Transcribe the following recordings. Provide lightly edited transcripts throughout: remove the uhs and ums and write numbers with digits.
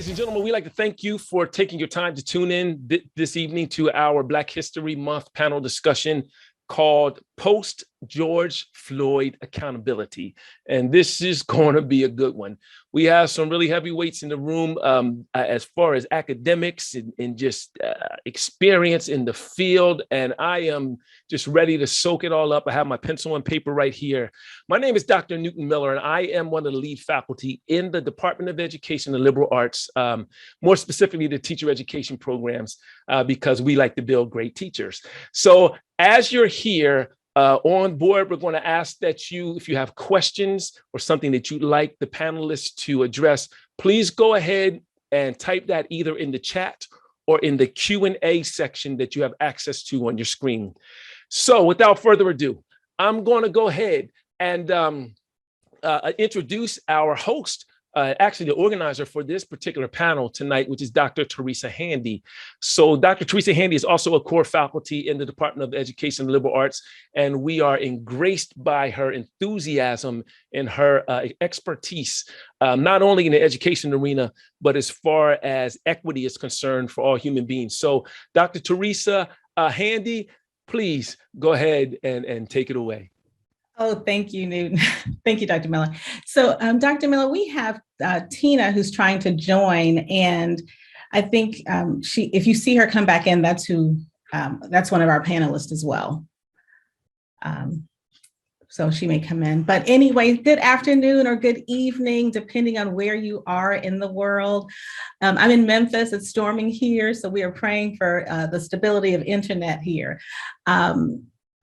Ladies and gentlemen, we'd like to thank you for taking your time to tune in this evening to our Black History Month panel discussion called Post George Floyd Accountability. And this is going to be a good one. We have some really heavyweights in the room as far as academics and just experience in the field. And I am just ready to soak it all up. I have my pencil and paper right here. My name is Dr. Newton Miller, and I am one of the lead faculty in the Department of Education and Liberal Arts, more specifically the teacher education programs, because we like to build great teachers. So as you're here, on board, we're going to ask that if you have questions or something that you'd like the panelists to address, please go ahead and type that either in the chat or in the Q&A section that you have access to on your screen. So without further ado, I'm going to go ahead and introduce our host, actually the organizer for this particular panel tonight, which is Dr. Teresa Handy. So Dr. Teresa Handy is also a core faculty in the Department of Education and Liberal Arts, and we are engraced by her enthusiasm and her expertise, not only in the education arena, but as far as equity is concerned for all human beings. So Dr. Teresa Handy, please go ahead and take it away. Oh, thank you, Newton. Thank you, Dr. Miller. So, Dr. Miller, we have Tina who's trying to join, and I think if you see her come back in, that's one of our panelists as well. So she may come in. But anyway, good afternoon or good evening, depending on where you are in the world. I'm in Memphis. It's storming here, so we are praying for the stability of internet here.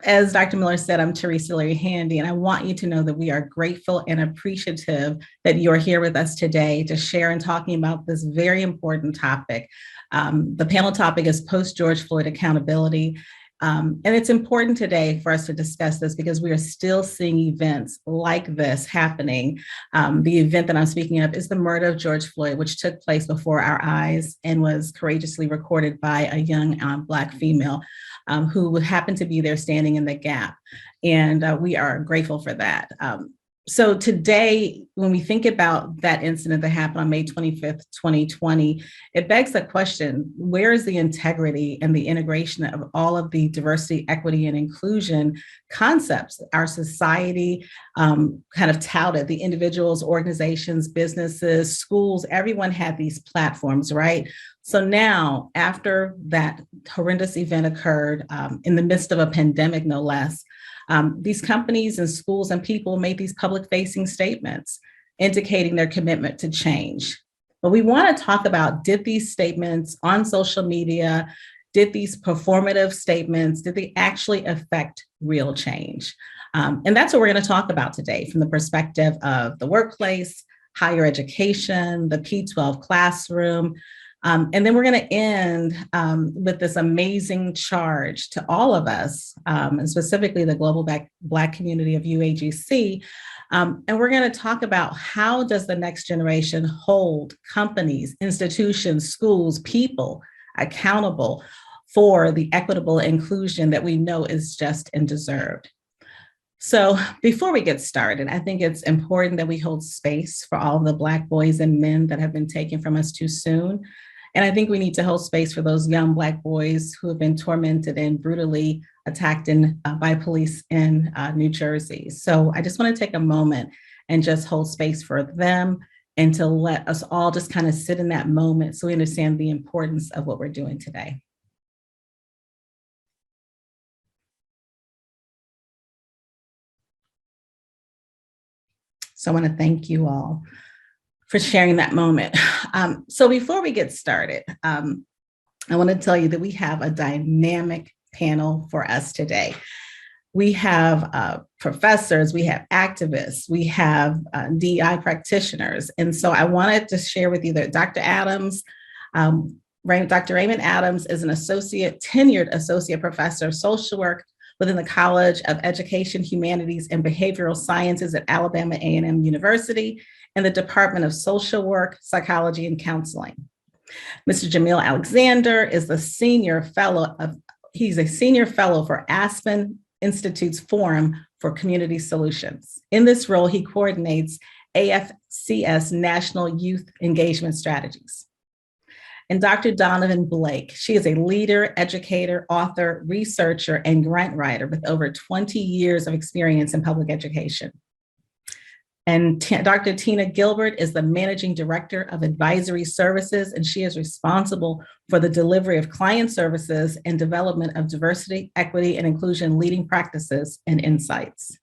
As Dr. Miller said, I'm Teresa Larry Handy, and I want you to know that we are grateful and appreciative that you're here with us today to share and talking about this very important topic. The panel topic is post-George Floyd accountability. And it's important today for us to discuss this because we are still seeing events like this happening. The event that I'm speaking of is the murder of George Floyd, which took place before our eyes and was courageously recorded by a young Black female who happened to be there standing in the gap. And we are grateful for that. So today, when we think about that incident that happened on May 25th, 2020, it begs the question, where is the integrity and the integration of all of the diversity, equity, and inclusion concepts our society kind of touted? The individuals, organizations, businesses, schools, everyone had these platforms, right? So now, after that horrendous event occurred in the midst of a pandemic, no less, these companies and schools and people made these public-facing statements indicating their commitment to change. But we want to talk about, did these statements on social media, did these performative statements, did they actually affect real change? And that's what we're going to talk about today from the perspective of the workplace, higher education, the P-12 classroom. And then we're going to end with this amazing charge to all of us, and specifically the global Black community of UAGC. And we're going to talk about how does the next generation hold companies, institutions, schools, people accountable for the equitable inclusion that we know is just and deserved. So before we get started, I think it's important that we hold space for all the Black boys and men that have been taken from us too soon. And I think we need to hold space for those young Black boys who have been tormented and brutally attacked by police in New Jersey. So I just want to take a moment and just hold space for them and to let us all just kind of sit in that moment so we understand the importance of what we're doing today. So I want to thank you all for sharing that moment. So before we get started, I want to tell you that we have a dynamic panel for us today. We have professors, we have activists, we have DEI practitioners. And so I wanted to share with you that Dr. Adams, Dr. Raymond Adams is an tenured associate professor of social work within the College of Education, Humanities, and Behavioral Sciences at Alabama A&M University and the Department of Social Work, Psychology, and Counseling. Mr. Jamil Alexander is the senior fellow for Aspen Institute's Forum for Community Solutions. In this role, he coordinates AFCS National Youth Engagement Strategies. and Dr. Donovan Blake. She is a leader, educator, author, researcher, and grant writer with over 20 years of experience in public education. And Dr. Tina Gilbert is the Managing Director of Advisory Services, and she is responsible for the delivery of client services and development of diversity, equity, and inclusion leading practices and insights.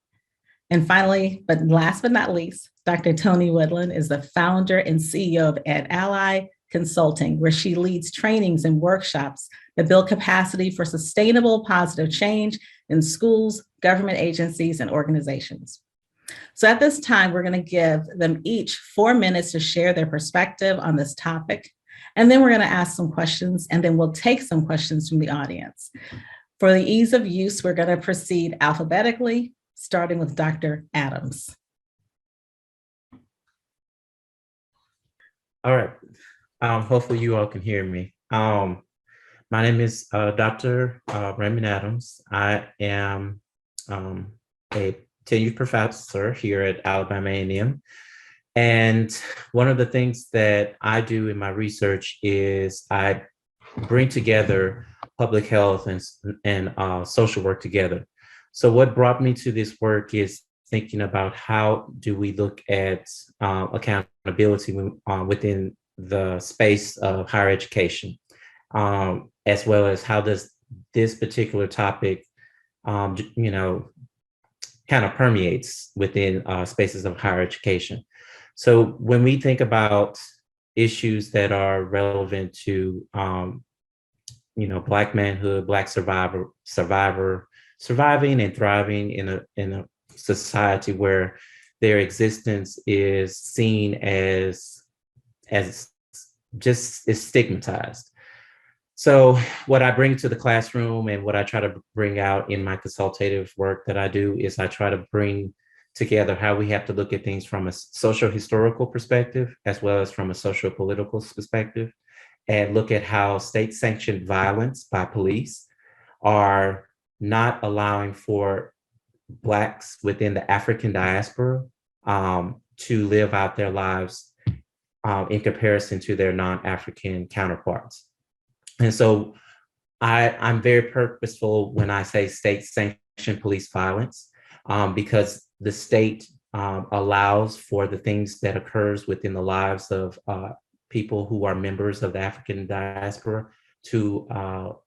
And finally, but last but not least, Dr. Toni Woodland is the founder and CEO of Ed Ally Consulting, where she leads trainings and workshops that build capacity for sustainable positive change in schools, government agencies, and organizations. So at this time, we're going to give them each 4 minutes to share their perspective on this topic. And then we're going to ask some questions, and then we'll take some questions from the audience. For the ease of use, we're going to proceed alphabetically, starting with Dr. Adams. All right. Hopefully you all can hear me. My name is Dr. Raymond Adams. I am a tenured professor here at Alabama A&M. And one of the things that I do in my research is I bring together public health and social work together. So what brought me to this work is thinking about how do we look at accountability within the space of higher education, as well as how does this particular topic, kind of permeates within spaces of higher education. So when we think about issues that are relevant to, Black manhood, Black surviving and thriving in a society where their existence is seen as just is stigmatized. So what I bring to the classroom and what I try to bring out in my consultative work that I do is I try to bring together how we have to look at things from a social historical perspective, as well as from a social political perspective, and look at how state sanctioned violence by police are not allowing for Blacks within the African diaspora to live out their lives in comparison to their non-African counterparts. And so I'm very purposeful when I say state sanctioned police violence, because the state allows for the things that occurs within the lives of people who are members of the African diaspora to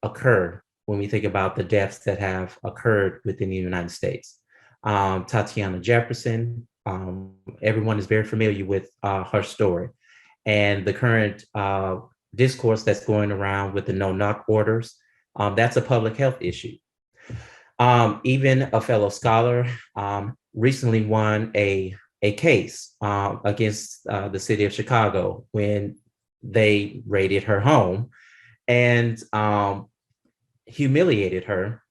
occur when we think about the deaths that have occurred within the United States. Tatiana Jefferson, everyone is very familiar with her story, and the current discourse that's going around with the no-knock orders, that's a public health issue. Even a fellow scholar recently won a case against the city of Chicago when they raided her home and humiliated her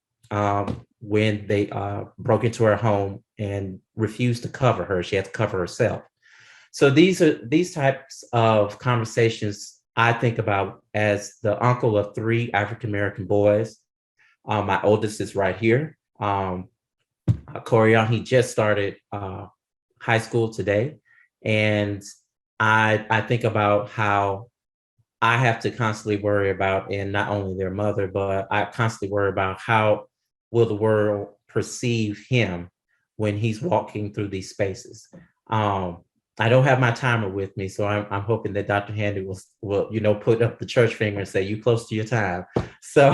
when they broke into her home and refused to cover her. She had to cover herself. So these types of conversations I think about as the uncle of 3 African-American boys. My oldest is right here. Corian, he just started high school today. And I think about how I have to constantly worry about, and not only their mother, but I constantly worry about how will the world perceive him when he's walking through these spaces. I don't have my timer with me, so I'm hoping that Dr. Handy will put up the church finger and say, "You close to your time." So,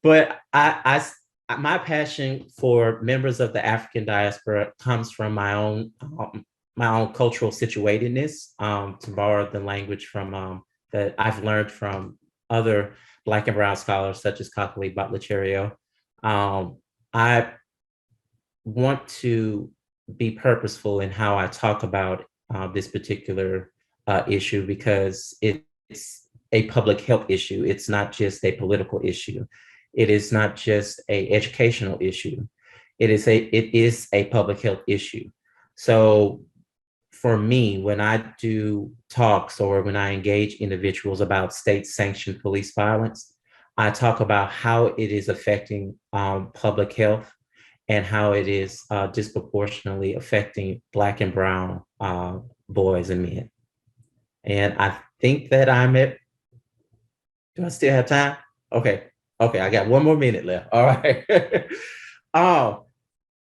but my passion for members of the African diaspora comes from my own cultural situatedness, to borrow the language from that I've learned from other Black and Brown scholars such as Kakali Bhattacharya. I want to be purposeful in how I talk about this particular issue, because it's a public health issue. It's not just a political issue. It is not just an educational issue. It is a public health issue. So for me, when I do talks or when I engage individuals about state-sanctioned police violence, I talk about how it is affecting public health and how it is disproportionately affecting Black and Brown boys and men. And I think that I'm at Do I still have time? Okay. Okay, I got 1 more minute left. All right.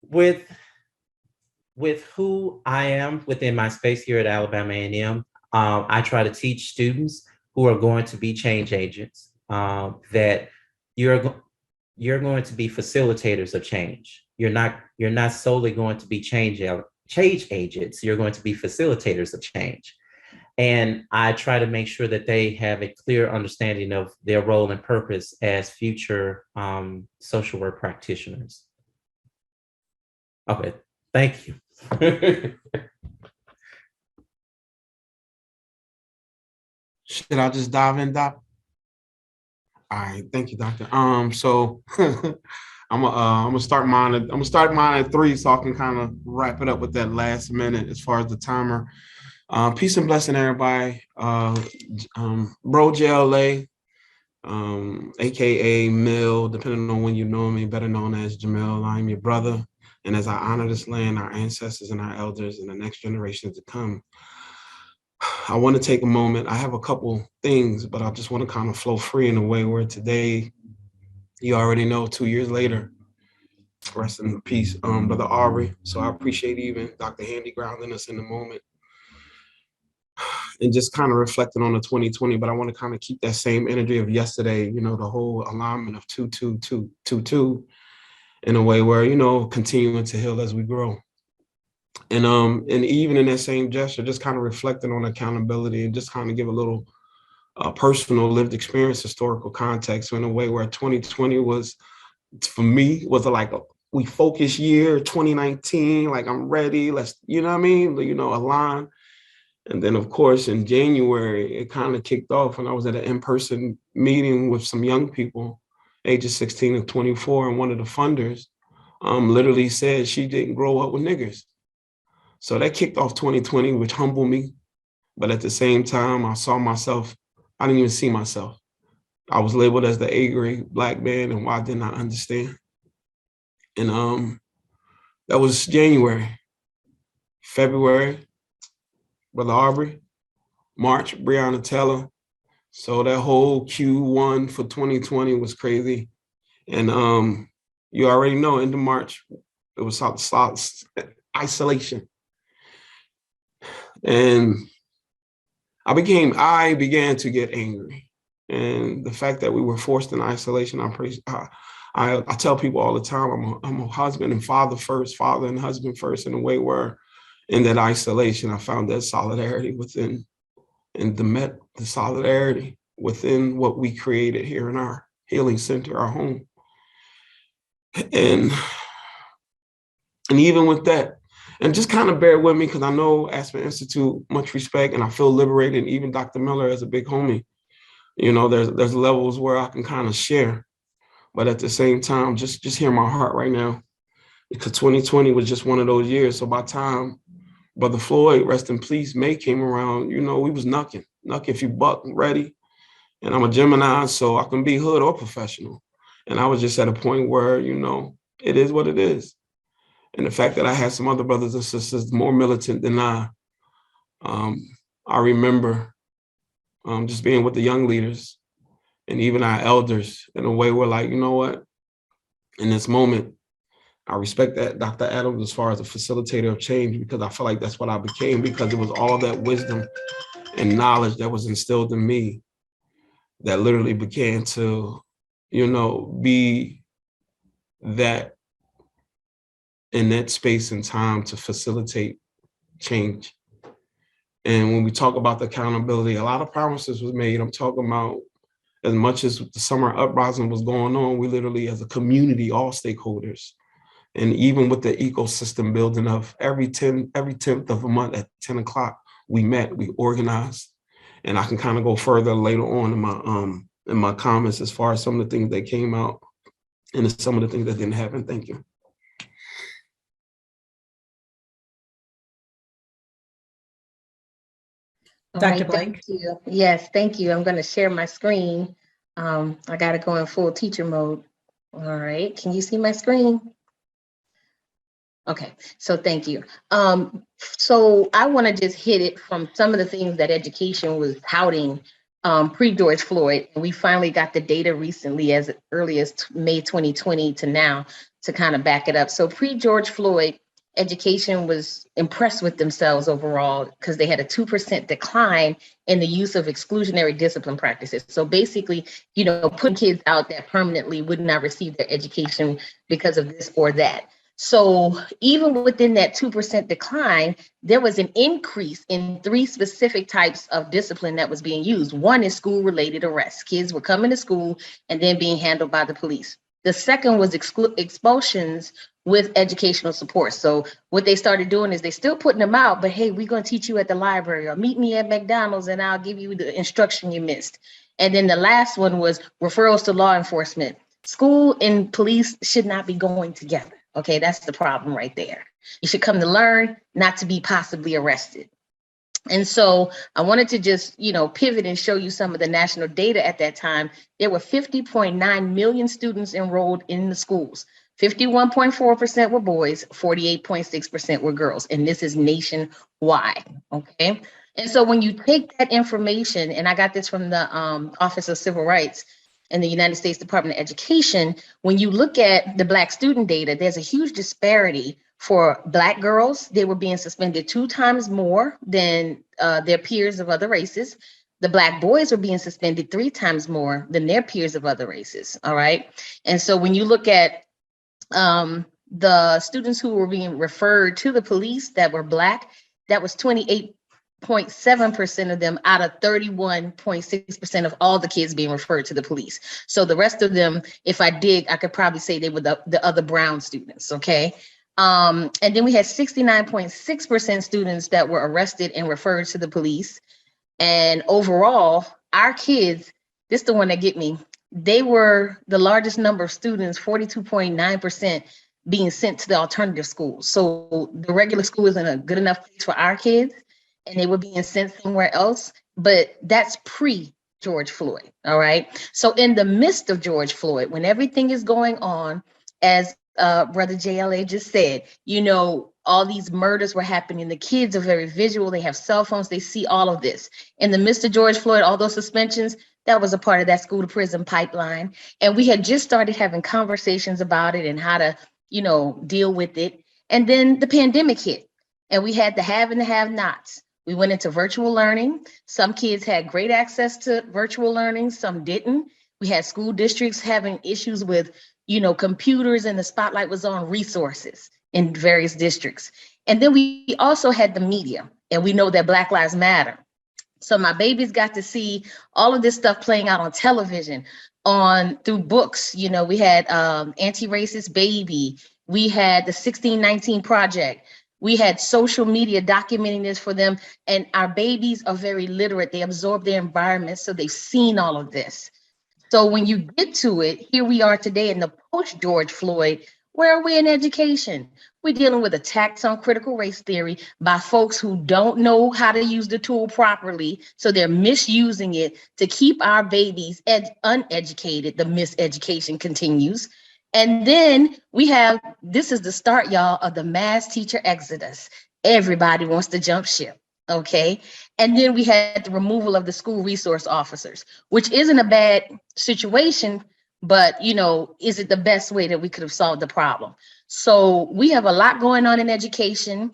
with who I am within my space here at Alabama A&M, I try to teach students who are going to be change agents, that you're going to be facilitators of change. You're not solely going to be change agents. You're going to be facilitators of change. And I try to make sure that they have a clear understanding of their role and purpose as future social work practitioners. Okay, thank you. Should I just dive in, Doc? All right, thank you, Doctor. So I'm gonna start mine. I'm gonna start mine at 3, so I can kind of wrap it up with that last minute as far as the timer. Peace and blessing, everybody. Bro JLA, aka Mill, depending on when you know me, better known as Jamil. I'm your brother, and as I honor this land, our ancestors and our elders, and the next generations to come, I want to take a moment. I have a couple things, but I just want to kind of flow free in a way where today, you already know, 2 years later, rest in peace, Brother Aubrey. So I appreciate even Dr. Handy grounding us in the moment and just kind of reflecting on the 2020. But I want to kind of keep that same energy of yesterday, you know, the whole alignment of 2-2-2-2-2 in a way where, you know, continuing to heal as we grow. And even in that same gesture, just kind of reflecting on accountability and just kind of give a little personal lived experience, historical context in a way where 2020 was, for me, was like a we focus year, 2019, like I'm ready, let's, you know what I mean? You know, align. And then of course, in January, it kind of kicked off when I was at an in-person meeting with some young people, ages 16 and 24. And one of the funders literally said she didn't grow up with niggers. So that kicked off 2020, which humbled me. But at the same time, I saw myself, I didn't even see myself. I was labeled as the A-grade Black man, and why I did not understand. And that was January. February, Brother Aubrey. March, Breonna Taylor. So that whole Q1 for 2020 was crazy. And you already know, end of March, it was isolation. And I began to get angry. And the fact that we were forced in isolation, I tell people all the time, I'm a husband and father first, father and husband first, in a way where in that isolation, I found that solidarity within, and the solidarity within what we created here in our healing center, our home. And even with that, and just kind of bear with me, because I know Aspen Institute, much respect, and I feel liberated, and even Dr. Miller as a big homie. You know, there's levels where I can kind of share, but at the same time, just hear my heart right now, because 2020 was just one of those years. So by the time Brother Floyd, rest in peace, May came around, you know, we was knucking if you buck, ready. And I'm a Gemini, so I can be hood or professional. And I was just at a point where, you know, it is what it is. And the fact that I had some other brothers and sisters more militant than I remember just being with the young leaders and even our elders in a way where, like, you know what, in this moment, I respect that Dr. Adams as far as a facilitator of change, because I feel like that's what I became, because it was all that wisdom and knowledge that was instilled in me that literally began to, you know, be that in that space and time to facilitate change. And when we talk about the accountability, a lot of promises was made. I'm talking about, as much as the summer uprising was going on, we literally, as a community, all stakeholders, and even with the ecosystem building of every 10th of a month at 10 o'clock, we met, we organized. And I can kind of go further later on in my comments as far as some of the things that came out and some of the things that didn't happen. Thank you. Dr. Blake. Thank you. Yes, thank you. I'm going to share my screen. I got to go in full teacher mode. All right. Can you see my screen? Okay, so thank you. So I want to just hit it from some of the things that education was touting pre-George Floyd. And we finally got the data recently, as early as May 2020 to now, to kind of back it up. So pre-George Floyd, education was impressed with themselves overall because they had a 2% decline in the use of exclusionary discipline practices. So basically, putting kids out that permanently would not receive their education because of this or that. So even within that 2% decline, there was an increase in 3 specific types of discipline that was being used. One is school-related arrests. Kids were coming to school and then being handled by the police. The second was expulsions with educational support. So what they started doing is they still putting them out, but hey, we're going to teach you at the library, or meet me at McDonald's and I'll give you the instruction you missed. And then the last one was referrals to law enforcement. School and police should not be going together. Okay, that's the problem right there. You should come to learn, not to be possibly arrested. And so I wanted to just, pivot and show you some of the national data at that time. There were 50.9 million students enrolled in the schools. 51.4% were boys, 48.6% were girls. And this is nationwide, okay? And so when you take that information, and I got this from the Office of Civil Rights in the United States Department of Education, when you look at the Black student data, there's a huge disparity. For Black girls, they were being suspended 2 times more than their peers of other races. The Black boys were being suspended 3 times more than their peers of other races, all right? And so when you look at the students who were being referred to the police that were Black, that was 28.7% of them out of 31.6% of all the kids being referred to the police. So the rest of them, if I dig, I could probably say they were the other brown students, okay? And then we had 69.6% students that were arrested and referred to the police. And overall, our kids, this is the one that get me, they were the largest number of students, 42.9%, being sent to the alternative schools. So the regular school isn't a good enough place for our kids, and they were being sent somewhere else. But that's pre-George Floyd, all right? So in the midst of George Floyd, when everything is going on, as Brother JLA just said, all these murders were happening. The kids are very visual. They have cell phones. They see all of this. In the midst of George Floyd, all those suspensions, that was a part of that school to prison pipeline. And we had just started having conversations about it and how to, deal with it. And then the pandemic hit, and we had the have and the have nots. We went into virtual learning. Some kids had great access to virtual learning. Some didn't. We had school districts having issues with computers, and the spotlight was on resources in various districts. And then we also had the media, and we know that Black Lives Matter. So my babies got to see all of this stuff playing out on television, through books. We had Anti-Racist Baby. We had the 1619 Project. We had social media documenting this for them. And our babies are very literate. They absorb their environment, so they've seen all of this. So when you get to it, here we are today in the post-George Floyd. Where are we in education? We're dealing with attacks on critical race theory by folks who don't know how to use the tool properly. So they're misusing it to keep our babies uneducated. The miseducation continues. And then this is the start, y'all, of the mass teacher exodus. Everybody wants to jump ship. Okay. And then we had the removal of the school resource officers, which isn't a bad situation, but, is it the best way that we could have solved the problem? So we have a lot going on in education.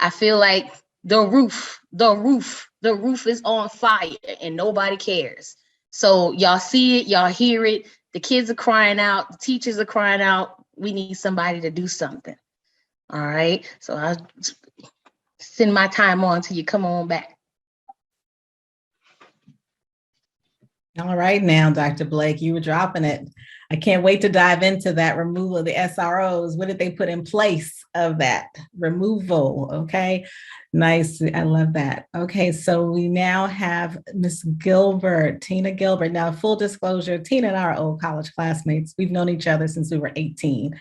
I feel like the roof is on fire and nobody cares. So y'all see it, y'all hear it. The kids are crying out. The teachers are crying out. We need somebody to do something. All right. So I'll send my time on till you come on back. All right now, Dr. Blake, you were dropping it. I can't wait to dive into that removal of the SROs. What did they put in place of that removal? Okay, nice. I love that. Okay, so we now have Miss Gilbert, Tina Gilbert. Now, full disclosure, Tina and I are old college classmates. We've known each other since we were 18.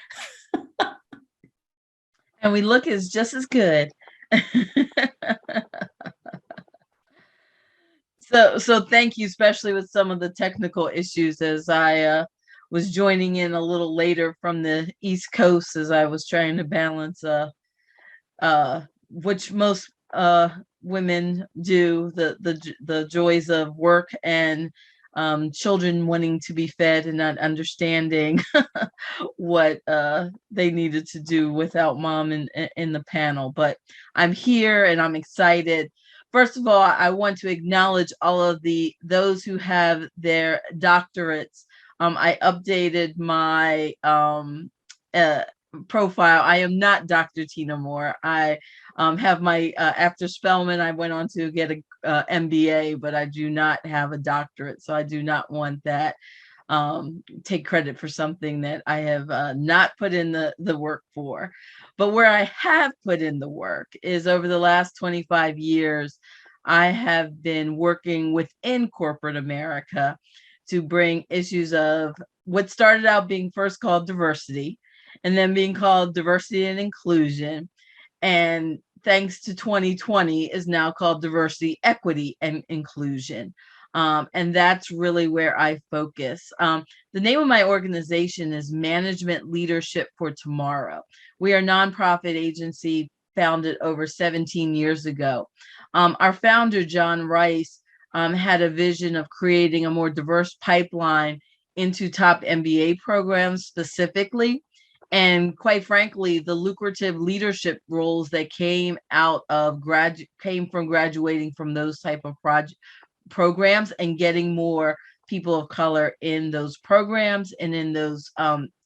And we look just as good. So thank you, especially with some of the technical issues, as I was joining in a little later from the East Coast as I was trying to balance which most women do, the joys of work and children wanting to be fed and not understanding what they needed to do without mom in the panel. But I'm here and I'm excited. First of all, I want to acknowledge all of those who have their doctorates. I updated my profile. I am not Dr. Tina Moore. I have my, after Spelman, I went on to get a MBA, but I do not have a doctorate. So I do not want that, take credit for something that I have not put in the work for. But where I have put in the work is over the last 25 years, I have been working within corporate America to bring issues of what started out being first called diversity, and then being called diversity and inclusion. And thanks to 2020 is now called diversity, equity, and inclusion. And that's really where I focus. The name of my organization is Management Leadership for Tomorrow. We are a nonprofit agency founded over 17 years ago. Our founder, John Rice, had a vision of creating a more diverse pipeline into top MBA programs specifically. And quite frankly, the lucrative leadership roles that came out of came from graduating from those type of programs and getting more people of color in those programs and in those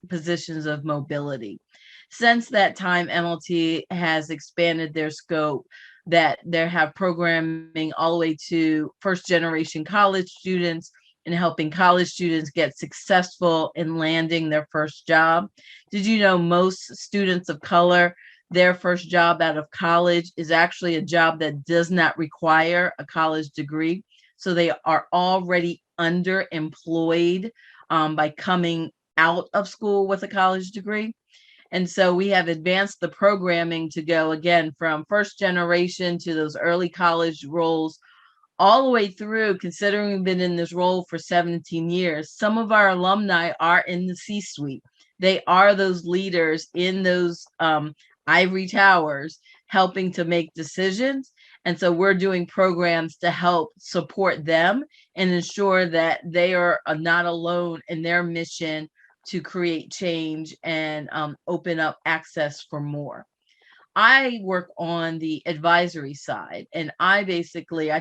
positions of mobility. Since that time, MLT has expanded their scope, that they have programming all the way to first generation college students and helping college students get successful in landing their first job. Did you know most students of color, their first job out of college is actually a job that does not require a college degree? So they are already underemployed by coming out of school with a college degree. And so we have advanced the programming to go again from first generation to those early college roles, all the way through, considering we've been in this role for 17 years. Some of our alumni are in the C-suite. They are those leaders in those ivory towers helping to make decisions. And so we're doing programs to help support them and ensure that they are not alone in their mission to create change and open up access for more. I work on the advisory side, and I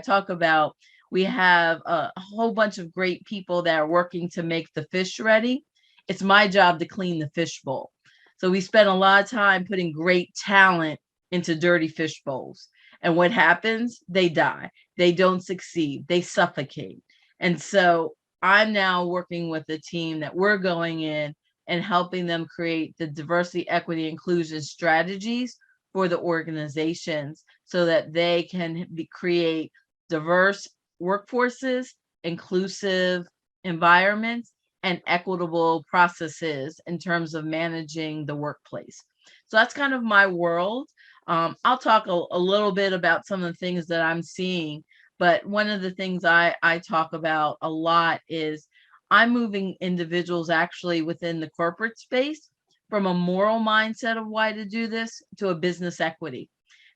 talk about, we have a whole bunch of great people that are working to make the fish ready. It's my job to clean the fish bowl. So we spend a lot of time putting great talent into dirty fish bowls. And what happens? They die. They don't succeed. They suffocate. And so I'm now working with a team that we're going in and helping them create the diversity, equity, inclusion strategies for the organizations so that they can create diverse workforces, inclusive environments, and equitable processes in terms of managing the workplace. So that's kind of my world. I'll talk a little bit about some of the things that I'm seeing, but one of the things I talk about a lot is I'm moving individuals actually within the corporate space from a moral mindset of why to do this to a business equity.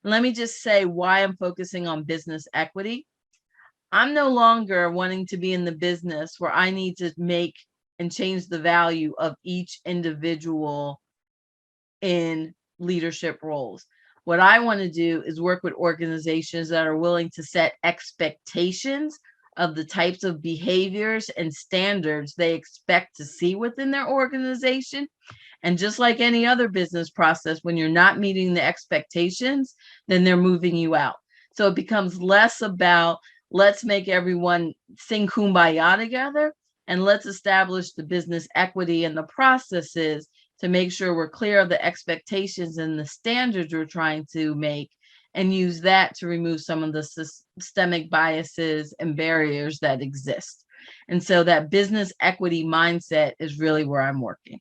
And let me just say why I'm focusing on business equity. I'm no longer wanting to be in the business where I need to make and change the value of each individual in leadership roles. What I want to do is work with organizations that are willing to set expectations of the types of behaviors and standards they expect to see within their organization. And just like any other business process, when you're not meeting the expectations, then they're moving you out. So it becomes less about let's make everyone sing Kumbaya together, and let's establish the business equity and the processes to make sure we're clear of the expectations and the standards we're trying to make, and use that to remove some of the systemic biases and barriers that exist. And so that business equity mindset is really where I'm working.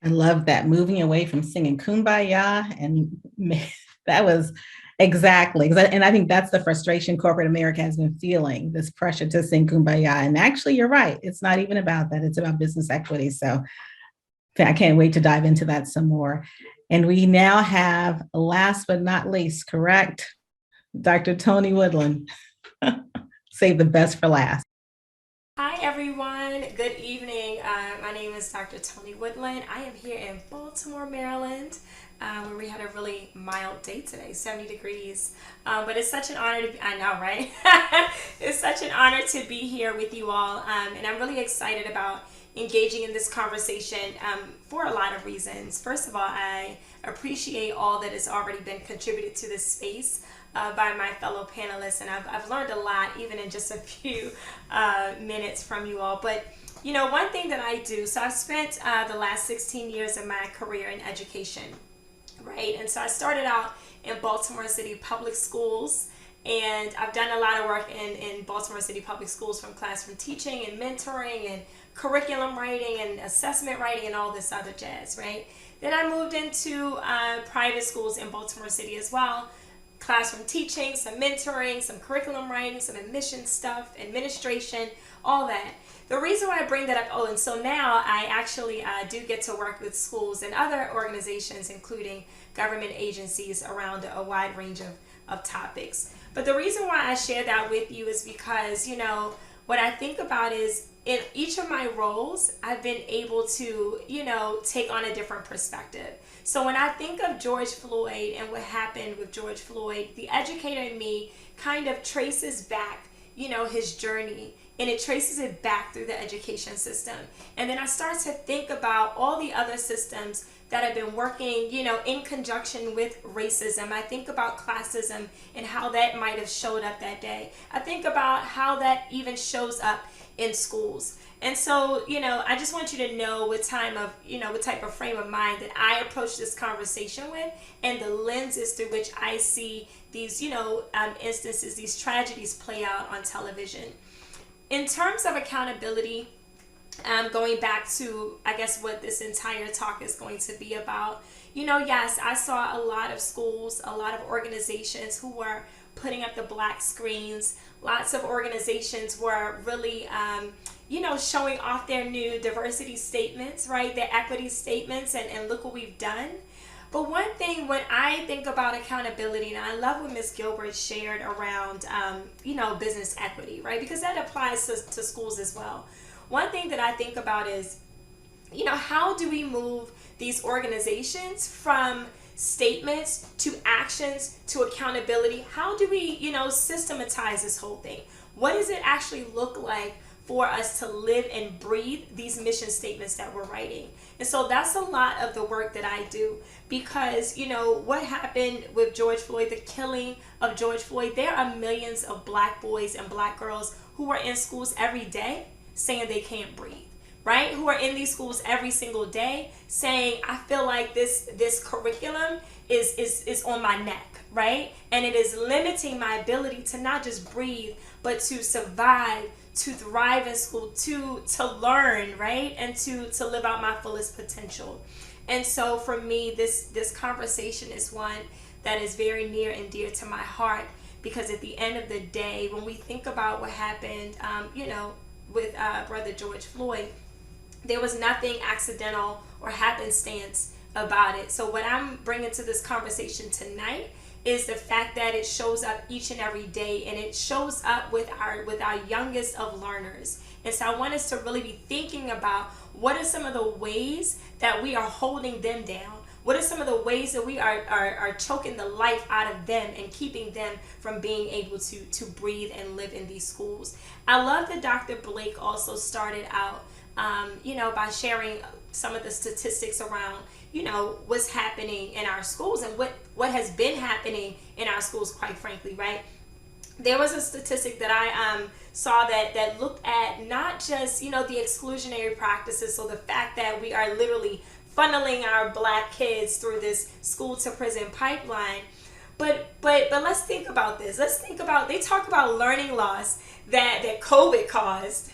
I love that, moving away from singing Kumbaya, and that was exactly, and I think that's the frustration corporate America has been feeling, this pressure to sing Kumbaya. And actually, you're right, it's not even about that, it's about business equity. So I can't wait to dive into that some more. And we now have, last but not least, correct, Dr. Tony Woodland. Save the best for last. Hi everyone, good evening. My name is Dr. Tony Woodland. I am here in Baltimore, Maryland, where we had a really mild day today, 70 degrees. But it's such an honor to be, I know, right? It's such an honor to be here with you all. And I'm really excited about engaging in this conversation for a lot of reasons. First of all, I appreciate all that has already been contributed to this space by my fellow panelists, and I've learned a lot even in just a few minutes from you all. But you know, one thing that I do, so I've spent the last 16 years of my career in education, right? And so I started out in Baltimore City Public Schools, and I've done a lot of work in Baltimore City Public Schools, from classroom teaching and mentoring and curriculum writing and assessment writing and all this other jazz, right? Then I moved into private schools in Baltimore City as well, classroom teaching, some mentoring, some curriculum writing, some admission stuff, administration, all that. The reason why I bring that up, and so now I actually do get to work with schools and other organizations, including government agencies, around a wide range of topics. But the reason why I share that with you is because, you know, what I think about is in each of my roles, I've been able to, you know, take on a different perspective. So when I think of George Floyd and what happened with George Floyd, the educator in me kind of traces back, you know, his journey, and it traces it back through the education system. And then I start to think about all the other systems that have been working, you know, in conjunction with racism. I think about classism and how that might have showed up that day. I think about how that even shows up in schools. And so, you know, I just want you to know what type of frame of mind that I approach this conversation with, and the lenses through which I see these, you know, instances, these tragedies play out on television. In terms of accountability, going back to, I guess, what this entire talk is going to be about, you know, yes, I saw a lot of schools, a lot of organizations who were putting up the black screens. Lots of organizations were really, you know, showing off their new diversity statements, right? Their equity statements, and look what we've done. But one thing when I think about accountability, and I love what Ms. Gilbert shared around, you know, business equity, right? Because that applies to schools as well. One thing that I think about is, you know, how do we move these organizations from statements to actions to accountability? How do we, you know, systematize this whole thing? What does it actually look like for us to live and breathe these mission statements that we're writing? And so that's a lot of the work that I do, because, you know, what happened with George Floyd, the killing of George Floyd, there are millions of black boys and black girls who are in schools every day saying they can't breathe, right? Who are in these schools every single day saying, I feel like this curriculum is on my neck, right? And it is limiting my ability to not just breathe, but to survive, to thrive in school, to learn, right? And to live out my fullest potential. And so for me, this conversation is one that is very near and dear to my heart, because at the end of the day, when we think about what happened, you know, with Brother George Floyd, there was nothing accidental or happenstance about it. So what I'm bringing to this conversation tonight is the fact that it shows up each and every day, and it shows up with our youngest of learners. And so I want us to really be thinking about what are some of the ways that we are holding them down. What are some of the ways that we are choking the life out of them and keeping them from being able to breathe and live in these schools? I love that Dr. Blake also started out, you know, by sharing some of the statistics around, you know, what's happening in our schools and what has been happening in our schools, quite frankly, right? There was a statistic that I saw that looked at not just, you know, the exclusionary practices, so the fact that we are literally funneling our black kids through this school to prison pipeline. But let's think about this. Let's think about, they talk about learning loss that COVID caused.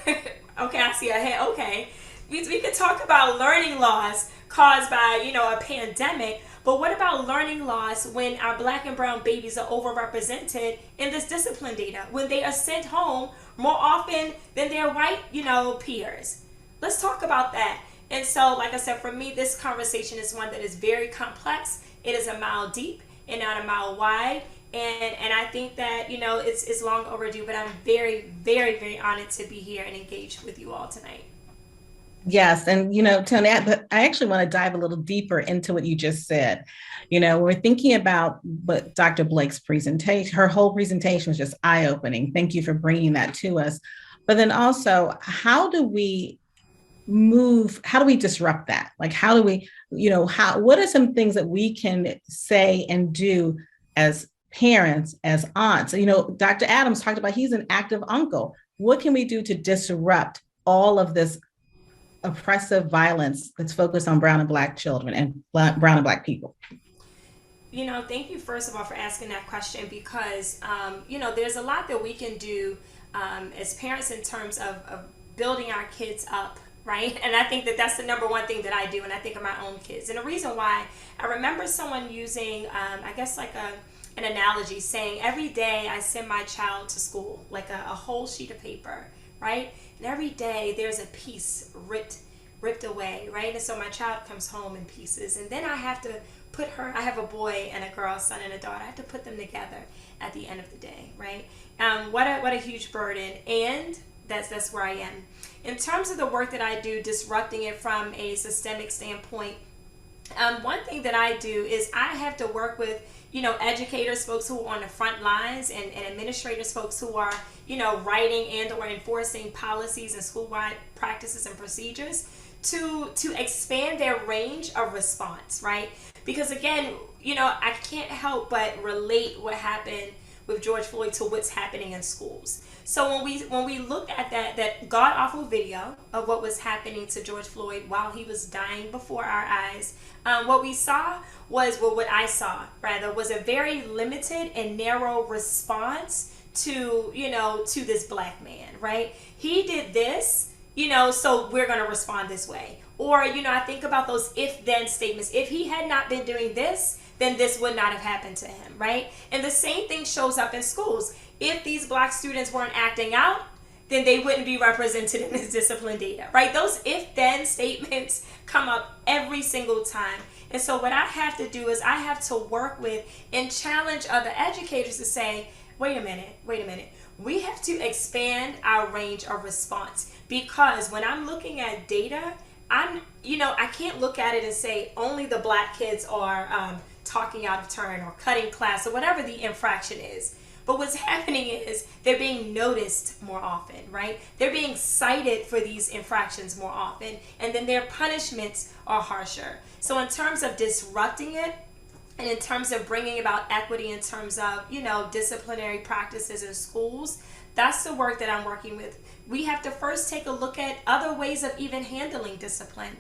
Okay, I see a head. Okay. We could talk about learning loss caused by, you know, a pandemic, but what about learning loss when our black and brown babies are overrepresented in this discipline data, when they are sent home more often than their white, you know, peers? Let's talk about that. And so, like I said, for me, this conversation is one that is very complex. It is a mile deep and not a mile wide. And I think that, it's long overdue, but I'm very, very, very honored to be here and engaged with you all tonight. Yes. And, Tony, I actually want to dive a little deeper into what you just said. We're thinking about what Dr. Blake's presentation, her whole presentation was just eye-opening. Thank you for bringing that to us. But then also, how do we disrupt that? Like, how do we, what are some things that we can say and do as parents, as aunts? Dr. Adams talked about he's an active uncle. What can we do to disrupt all of this oppressive violence that's focused on brown and black children and brown and black people? Thank you, first of all, for asking that question, because, there's a lot that we can do as parents in terms of building our kids up, right? And I think that that's the number one thing that I do, and I think of my own kids. And the reason why, I remember someone using, I guess, like an analogy, saying every day I send my child to school, like a whole sheet of paper, right? And every day there's a piece ripped away, right? And so my child comes home in pieces, and then I have to I have a boy and a girl, son and a daughter. I have to put them together at the end of the day, right? What a huge burden, and that's where I am. In terms of the work that I do, disrupting it from a systemic standpoint, one thing that I do is I have to work with, educators, folks who are on the front lines, and administrators, folks who are, writing and or enforcing policies and school-wide practices and procedures to expand their range of response, right? Because again, I can't help but relate what happened with George Floyd to what's happening in schools. So when we look at that god-awful video of what was happening to George Floyd while he was dying before our eyes, what we saw was, what I saw rather, was a very limited and narrow response to this black man, right? He did this, so we're going to respond this way. Or, I think about those if-then statements. If he had not been doing this, then this would not have happened to him, right? And the same thing shows up in schools. If these black students weren't acting out, then they wouldn't be represented in this discipline data, right? Those if-then statements come up every single time. And so what I have to do is I have to work with and challenge other educators to say, wait a minute. We have to expand our range of response, because when I'm looking at data, I can't look at it and say only the black kids are talking out of turn or cutting class or whatever the infraction is. But what's happening is they're being noticed more often, right? They're being cited for these infractions more often, and then their punishments are harsher. So in terms of disrupting it, and in terms of bringing about equity in terms of, disciplinary practices in schools, that's the work that I'm working with. We have to first take a look at other ways of even handling discipline.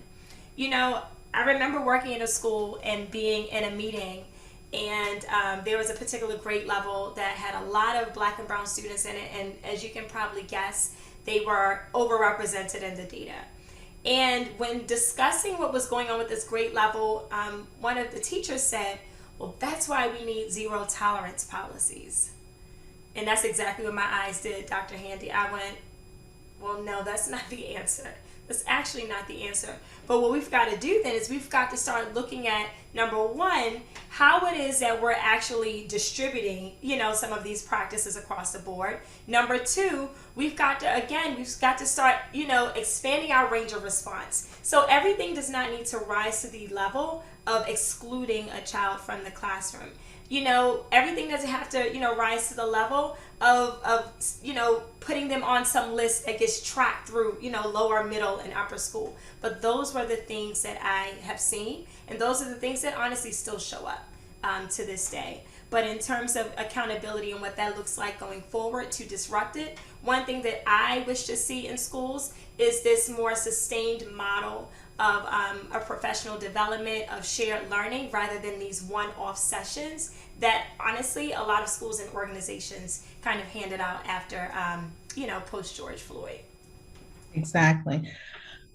I remember working in a school and being in a meeting, and there was a particular grade level that had a lot of black and brown students in it, and as you can probably guess, they were overrepresented in the data. And when discussing what was going on with this grade level, one of the teachers said, well, that's why we need zero tolerance policies. And that's exactly what my eyes did, Dr. Handy. I went, well, no, that's not the answer. That's actually not the answer. But what we've got to do then is we've got to start looking at, number one, how it is that we're actually distributing, some of these practices across the board. Number two, we've got to start, expanding our range of response. So everything does not need to rise to the level of excluding a child from the classroom. Everything doesn't have to, rise to the level of putting them on some list that gets tracked through, lower, middle, and upper school. But those were the things that I have seen, and those are the things that honestly still show up to this day. But in terms of accountability and what that looks like going forward to disrupt it, one thing that I wish to see in schools is this more sustained model of a professional development, of shared learning, rather than these one-off sessions that honestly a lot of schools and organizations kind of handed out after, post George Floyd. Exactly.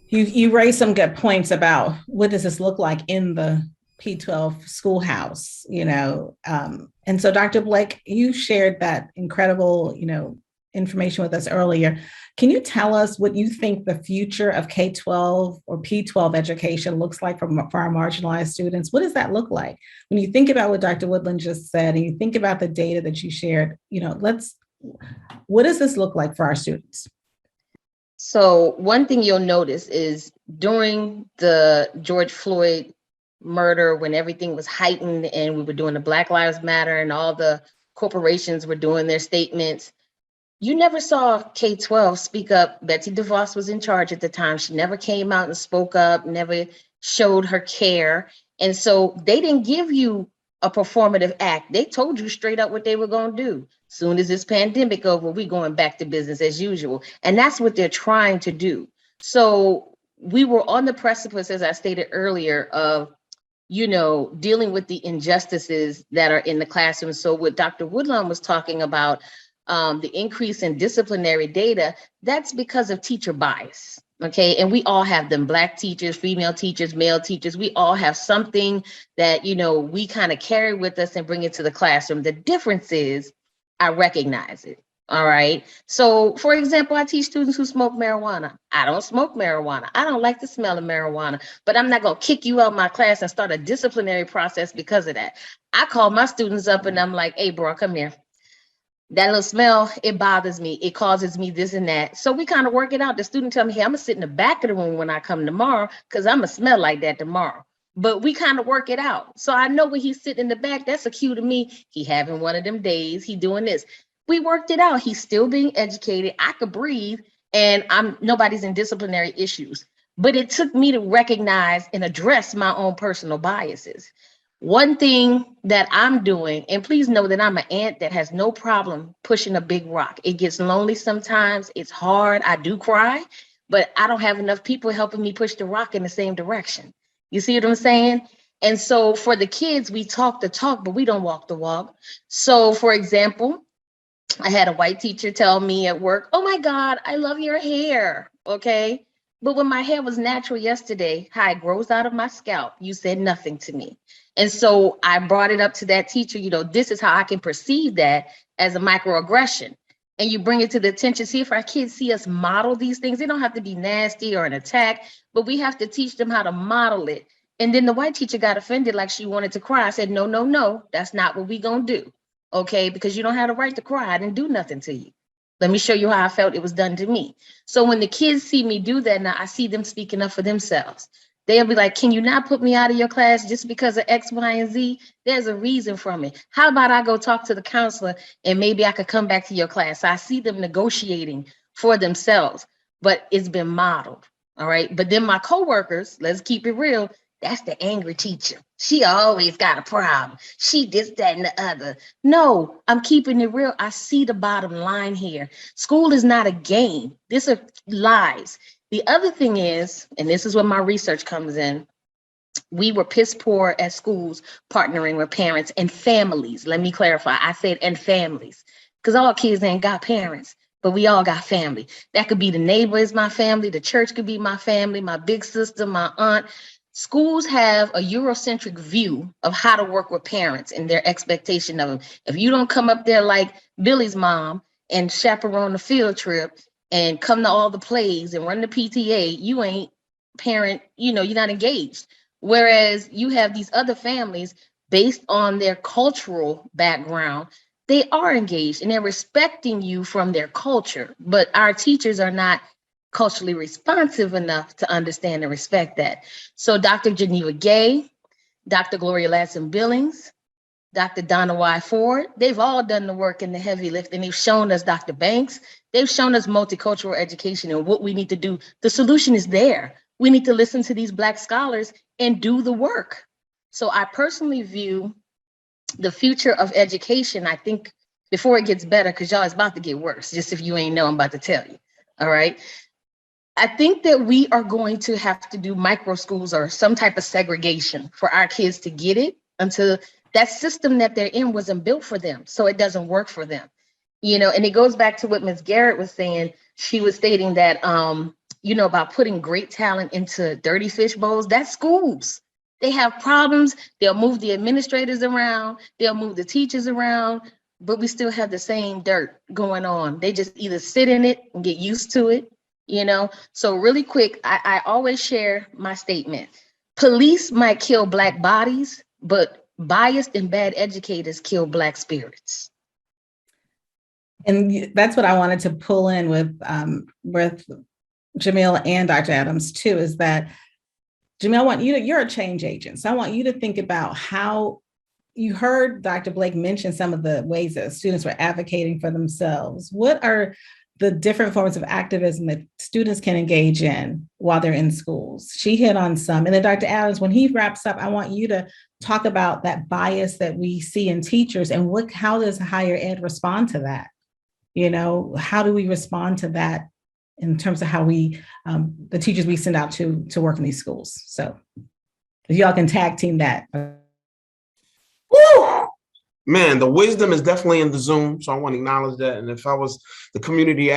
You raised some good points about what does this look like in the P-12 schoolhouse, and so Dr. Blake, you shared that incredible, information with us earlier. Can you tell us what you think the future of K-12 or P-12 education looks like for our marginalized students? What does that look like? When you think about what Dr. Woodland just said, and you think about the data that you shared, what does this look like for our students? So one thing you'll notice is during the George Floyd murder, when everything was heightened and we were doing the Black Lives Matter and all the corporations were doing their statements, you never saw K-12 speak up. Betsy DeVos was in charge at the time. She never came out and spoke up, never showed her care. And so they didn't give you a performative act. They told you straight up what they were going to do. Soon as this pandemic over, we're going back to business as usual. And that's what they're trying to do. So we were on the precipice, as I stated earlier, of dealing with the injustices that are in the classroom. So what Dr. Woodland was talking about, the increase in disciplinary data, that's because of teacher bias. Okay, and we all have them, Black teachers, female teachers, male teachers, we all have something that, we kind of carry with us and bring it to the classroom. The difference is I recognize it. All right. So for example, I teach students who smoke marijuana. I don't smoke marijuana. I don't like the smell of marijuana, but I'm not going to kick you out of my class and start a disciplinary process because of that. I call my students up and I'm like, hey, bro, come here. That little smell, it bothers me. It causes me this and that. So we kind of work it out. The student tell me, hey, I'm going to sit in the back of the room when I come tomorrow because I'm going to smell like that tomorrow. But we kind of work it out. So I know when he's sitting in the back, that's a cue to me. He having one of them days. He doing this. We worked it out. He's still being educated. I could breathe and nobody's in disciplinary issues. But it took me to recognize and address my own personal biases. One thing that I'm doing, and please know that I'm an ant that has no problem pushing a big rock. It gets lonely sometimes. It's hard. I do cry, but I don't have enough people helping me push the rock in the same direction. You see what I'm saying? And so for the kids, we talk the talk, but we don't walk the walk. So for example, I had a white teacher tell me at work, oh my God, I love your hair. Okay. But when my hair was natural yesterday, how it grows out of my scalp, you said nothing to me. And so I brought it up to that teacher, this is how I can perceive that as a microaggression. And you bring it to the attention, see if our kids see us model these things. They don't have to be nasty or an attack, but we have to teach them how to model it. And then the white teacher got offended like she wanted to cry. I said, no, that's not what we gonna do. Okay, because you don't have the right to cry. I didn't do nothing to you. Let me show you how I felt it was done to me. So when the kids see me do that, now I see them speaking up for themselves. They'll be like, can you not put me out of your class just because of X, Y, and Z? There's a reason for me. How about I go talk to the counselor and maybe I could come back to your class? I see them negotiating for themselves, but it's been modeled. All right. But then my coworkers, let's keep it real. That's the angry teacher. She always got a problem. She this, that, and the other. No, I'm keeping it real. I see the bottom line here. School is not a game. These are lies. The other thing is, and this is where my research comes in, we were piss poor at schools partnering with parents and families. Let me clarify. I said and families, because all kids ain't got parents, but we all got family. That could be the neighbor is my family. The church could be my family, my big sister, my aunt. Schools have a Eurocentric view of how to work with parents and their expectation of them. If you don't come up there like Billy's mom and chaperone the field trip and come to all the plays and run the PTA, you ain't parent, you're not engaged. Whereas you have these other families based on their cultural background, they are engaged and they're respecting you from their culture. But our teachers are not culturally responsive enough to understand and respect that. So Dr. Geneva Gay, Dr. Gloria Ladson Billings, Dr. Donna Y. Ford, they've all done the work in the heavy lift, and they've shown us, Dr. Banks, they've shown us multicultural education and what we need to do. The solution is there. We need to listen to these Black scholars and do the work. So I personally view the future of education, I think, before it gets better, because y'all, it's about to get worse, just if you ain't know, I'm about to tell you, all right? I think that we are going to have to do micro schools or some type of segregation for our kids to get it until that system that they're in wasn't built for them. So it doesn't work for them, and it goes back to what Ms. Garrett was saying. She was stating that, about putting great talent into dirty fish bowls. That's schools. They have problems. They'll move the administrators around. They'll move the teachers around. but we still have the same dirt going on. They just either sit in it and get used to it, you know? So really quick, I always share my statement. Police might kill Black bodies, but biased and bad educators kill Black spirits. And that's what I wanted to pull in with Jamil and Dr. Adams too, is that, Jamil, I want you to, you're a change agent. So I want you to think about how you heard Dr. Blake mention some of the ways that students were advocating for themselves. What are the different forms of activism that students can engage in while they're in schools? She hit on some. And then Dr. Adams, when he wraps up, I want you to talk about that bias that we see in teachers and how does higher ed respond to that? You know, how do we respond to that in terms of how we, the teachers we send out to work in these schools? So if y'all can tag team that. Woo! Man, the wisdom is definitely in the Zoom, so I want to acknowledge that. And if I was the community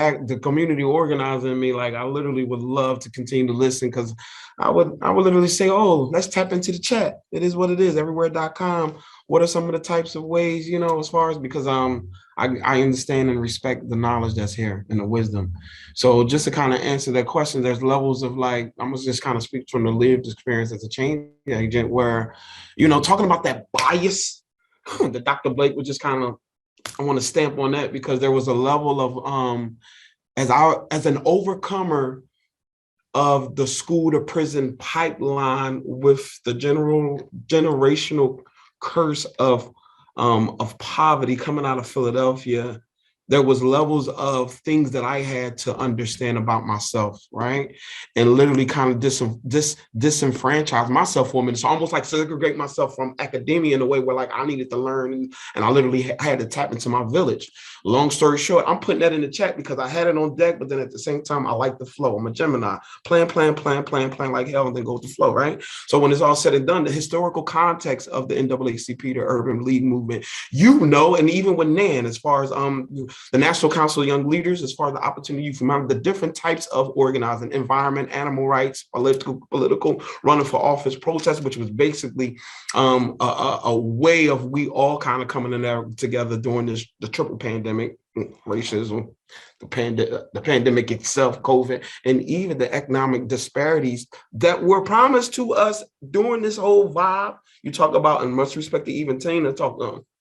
organizer in me, like I literally would love to continue to listen, because I would literally say, oh, let's tap into the chat. It is what it is, everywhere.com. What are some of the types of ways, you know, as far as, because I understand and respect the knowledge that's here and the wisdom. So just to kind of answer that question, there's levels of, like, I'm gonna just kind of speak from the lived experience as a change agent, where, you know, talking about that bias that Dr. Blake was just kind of, I want to stamp on that, because there was a level of, as an overcomer of the school to prison pipeline with the generational curse of poverty coming out of Philadelphia, there was levels of things that I had to understand about myself, right? And literally kind of disenfranchise myself for a minute. So almost like segregate myself from academia in a way where, like, I needed to learn, and I literally had to tap into my village. Long story short, I'm putting that in the chat because I had it on deck, but then at the same time, I like the flow. I'm a Gemini. Plan like hell, and then goes the flow, right? So when it's all said and done, the historical context of the NAACP, the Urban League movement, you know, and even with NAN, as far as the National Council of Young Leaders, as far as the opportunity for the different types of organizing, environment, animal rights, political, running for office, protest, which was basically a way of we all kind of coming in there together during the triple pandemic, racism, the pandemic itself, COVID, and even the economic disparities that were promised to us during this whole vibe. You talk about, in much respect to even Tina,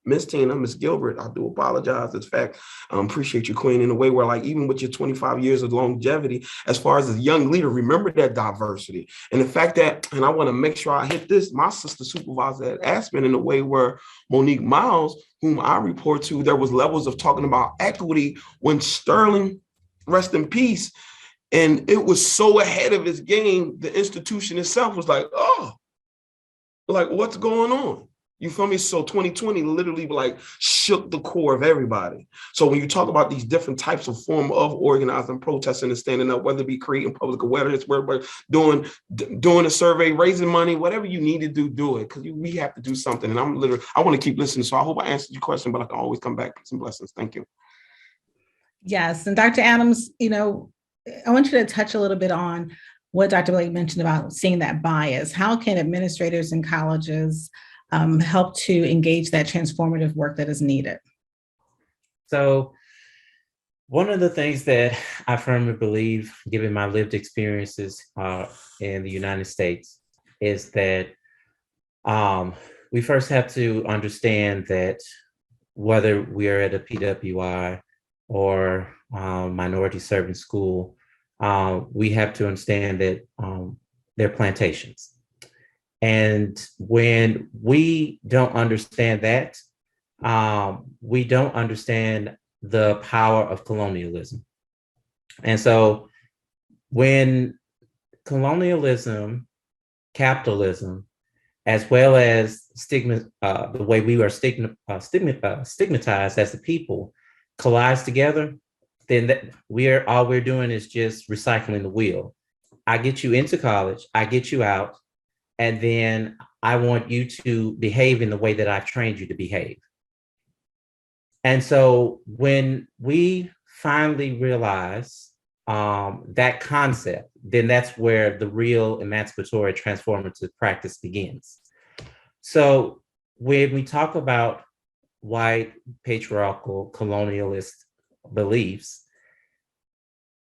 Miss Gilbert, I do apologize. In fact, appreciate you, Queen, in a way where, like, even with your 25 years of longevity, as far as a young leader, remember that diversity. And the fact that, and I want to make sure I hit this, my sister supervisor at Aspen, in a way where Monique Miles, whom I report to, there was levels of talking about equity when Sterling, rest in peace, and it was so ahead of its game, the institution itself was like, oh, like, what's going on? You feel me? So 2020 literally, like, shook the core of everybody. So when you talk about these different types of form of organizing, protesting, and standing up, whether it be creating public awareness, whether doing a survey, raising money, whatever you need to do it, because we have to do something. And I want to keep listening. So I hope I answered your question, but I can always come back. Peace and blessings. Thank you. Yes. And Dr. Adams, you know, I want you to touch a little bit on what Dr. Blake mentioned about seeing that bias. How can administrators in colleges help to engage that transformative work that is needed? So one of the things that I firmly believe, given my lived experiences in the United States, is that we first have to understand that whether we are at a PWI or minority serving school, we have to understand that they're plantations. And when we don't understand that, we don't understand the power of colonialism. And so when colonialism, capitalism, as well as the way we are stigmatized as a people, collides together, then all we're doing is just recycling the wheel. I get you into college, I get you out, and then I want you to behave in the way that I've trained you to behave. And so when we finally realize that concept, then that's where the real emancipatory transformative practice begins. So when we talk about white, patriarchal, colonialist beliefs,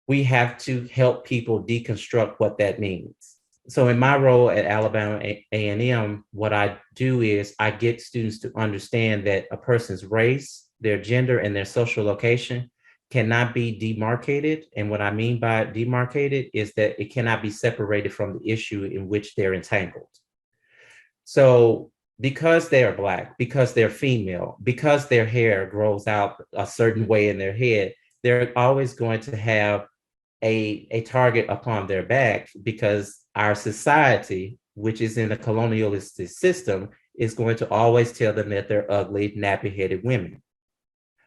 we have to help people deconstruct what that means. So in my role at Alabama A&M, what I do is I get students to understand that a person's race, their gender, and their social location cannot be demarcated. And what I mean by demarcated is that it cannot be separated from the issue in which they're entangled. So because they are Black, because they're female, because their hair grows out a certain way in their head, they're always going to have a target upon their back, because our society, which is in a colonialistic system, is going to always tell them that they're ugly, nappy-headed women.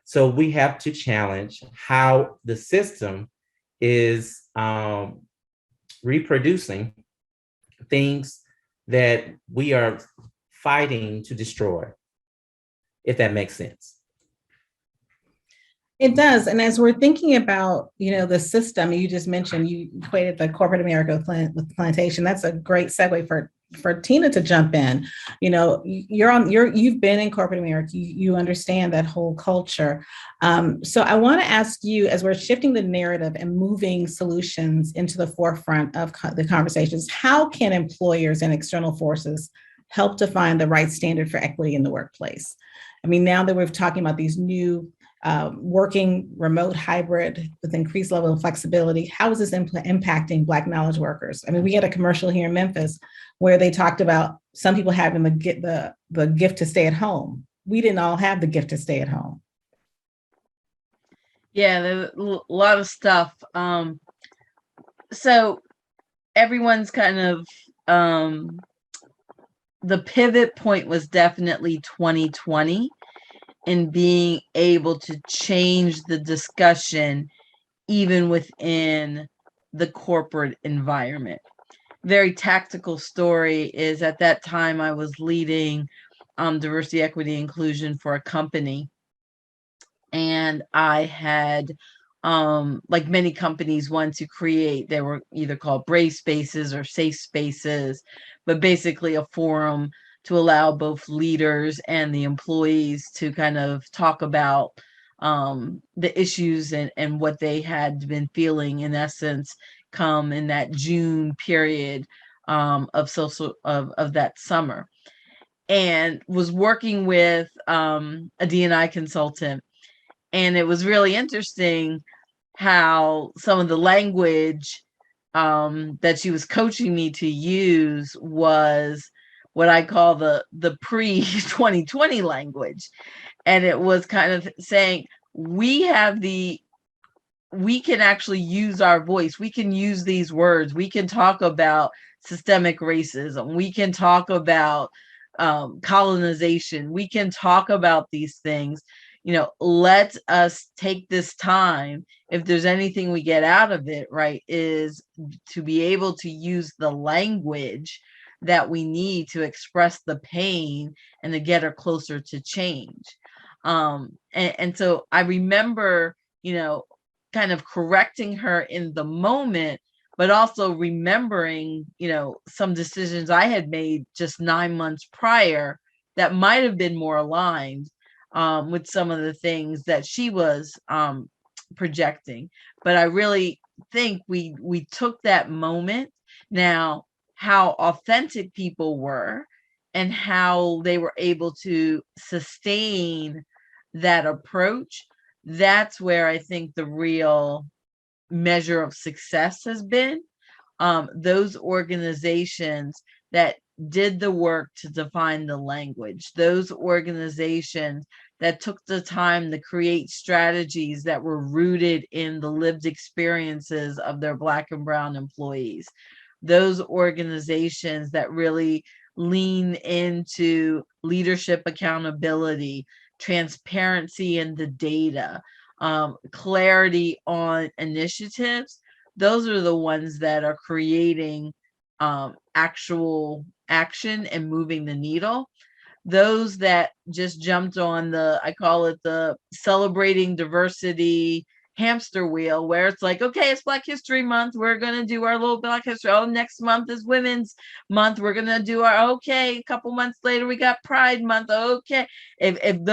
So we have to challenge how the system is reproducing things that we are fighting to destroy, if that makes sense. It does. And as we're thinking about, the system, you just mentioned, you equated the corporate America with plantation. That's a great segue for Tina to jump in. You've been in corporate America, you understand that whole culture. So I want to ask you, as we're shifting the narrative and moving solutions into the forefront of the conversations, how can employers and external forces help define the right standard for equity in the workplace? I mean, now that we're talking about these new working remote, hybrid with increased level of flexibility, how is this impacting Black knowledge workers? I mean, we had a commercial here in Memphis where they talked about some people having the gift to stay at home. We didn't all have the gift to stay at home. Yeah, there's a lot of stuff. So everyone's kind of, the pivot point was definitely 2020. And being able to change the discussion even within the corporate environment. Very tactical story is, at that time I was leading diversity, equity, inclusion for a company. And I had, like many companies wanted to create, they were either called brave spaces or safe spaces, but basically a forum to allow both leaders and the employees to kind of talk about the issues and what they had been feeling, in essence, come in that June period of that summer. And was working with a D&I consultant. And it was really interesting how some of the language that she was coaching me to use was what I call the pre-2020 language. And it was kind of saying, we can actually use our voice. We can use these words. We can talk about systemic racism. We can talk about colonization. We can talk about these things. Let us take this time. If there's anything we get out of it, right, is to be able to use the language that we need to express the pain and to get her closer to change. And so I remember, kind of correcting her in the moment, but also remembering, some decisions I had made just 9 months prior that might have been more aligned with some of the things that she was projecting. But I really think we took that moment. Now, how authentic people were and how they were able to sustain that approach, that's where I think the real measure of success has been. Those organizations that did the work to define the language, those organizations that took the time to create strategies that were rooted in the lived experiences of their Black and Brown employees, those organizations that really lean into leadership accountability, transparency in the data, clarity on initiatives, those are the ones that are creating actual action and moving the needle. Those that just jumped on I call it the celebrating diversity hamster wheel where it's like, okay, it's Black History Month. We're going to do our little Black History. Oh, next month is Women's Month. We're going to do our, okay, a couple months later, we got Pride Month. Okay. If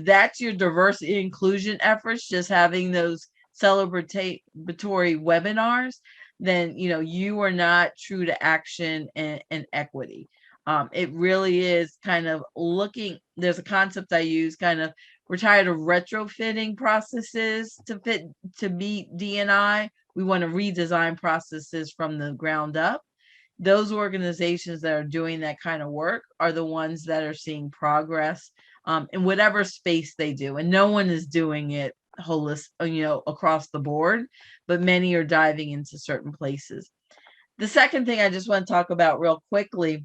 that's your diversity inclusion efforts, just having those celebratory webinars, then, you are not true to action and equity. It really is kind of there's a concept I use, kind of, we're tired of retrofitting processes to meet D&I. We want to redesign processes from the ground up. Those organizations that are doing that kind of work are the ones that are seeing progress in whatever space they do. And no one is doing it across the board, but many are diving into certain places. The second thing I just want to talk about real quickly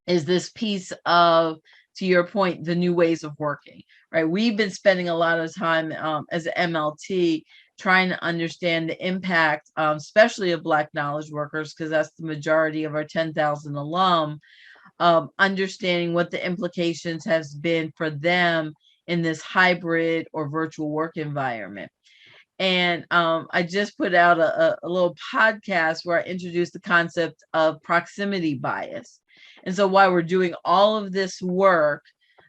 is this piece of, to your point, the new ways of working, right? We've been spending a lot of time as an MLT trying to understand the impact, especially of Black knowledge workers, because that's the majority of our 10,000 alum, understanding what the implications has been for them in this hybrid or virtual work environment. And I just put out a little podcast where I introduced the concept of proximity bias. And so while we're doing all of this work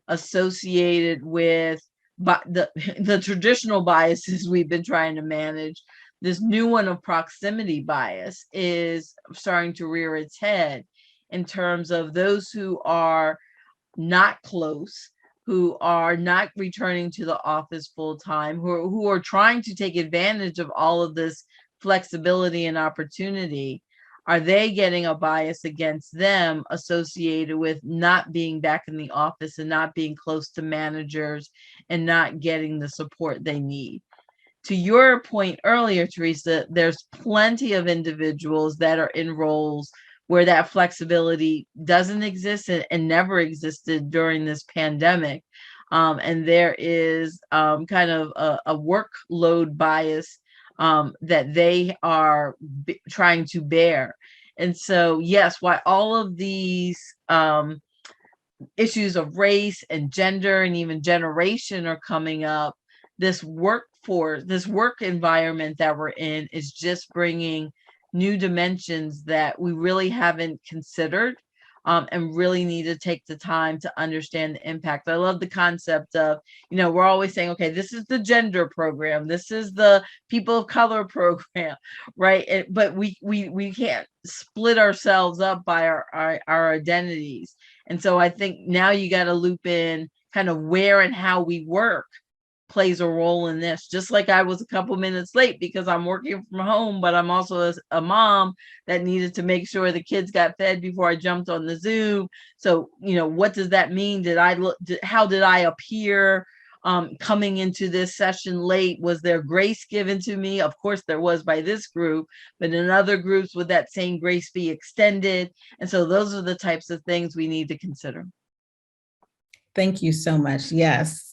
associated with the traditional biases we've been trying to manage, this new one of proximity bias is starting to rear its head in terms of those who are not close, who are not returning to the office full time, who are trying to take advantage of all of this flexibility and opportunity. Are they getting a bias against them associated with not being back in the office and not being close to managers and not getting the support they need? To your point earlier, Teresa, there's plenty of individuals that are in roles where that flexibility doesn't exist and never existed during this pandemic. And there is kind of a workload bias that they are trying to bear. And so, yes, while all of these issues of race and gender and even generation are coming up, this work environment that we're in is just bringing new dimensions that we really haven't considered and really need to take the time to understand the impact. I love the concept of, we're always saying, okay, this is the gender program, this is the people of color program, right? But we can't split ourselves up by our identities. And so I think now you got to loop in kind of where and how we work plays a role in this. Just like I was a couple minutes late because I'm working from home, but I'm also a mom that needed to make sure the kids got fed before I jumped on the Zoom. So, what does that mean? How did I appear coming into this session late? Was there grace given to me? Of course there was by this group, but in other groups, would that same grace be extended? And so those are the types of things we need to consider. Thank you so much. Yes.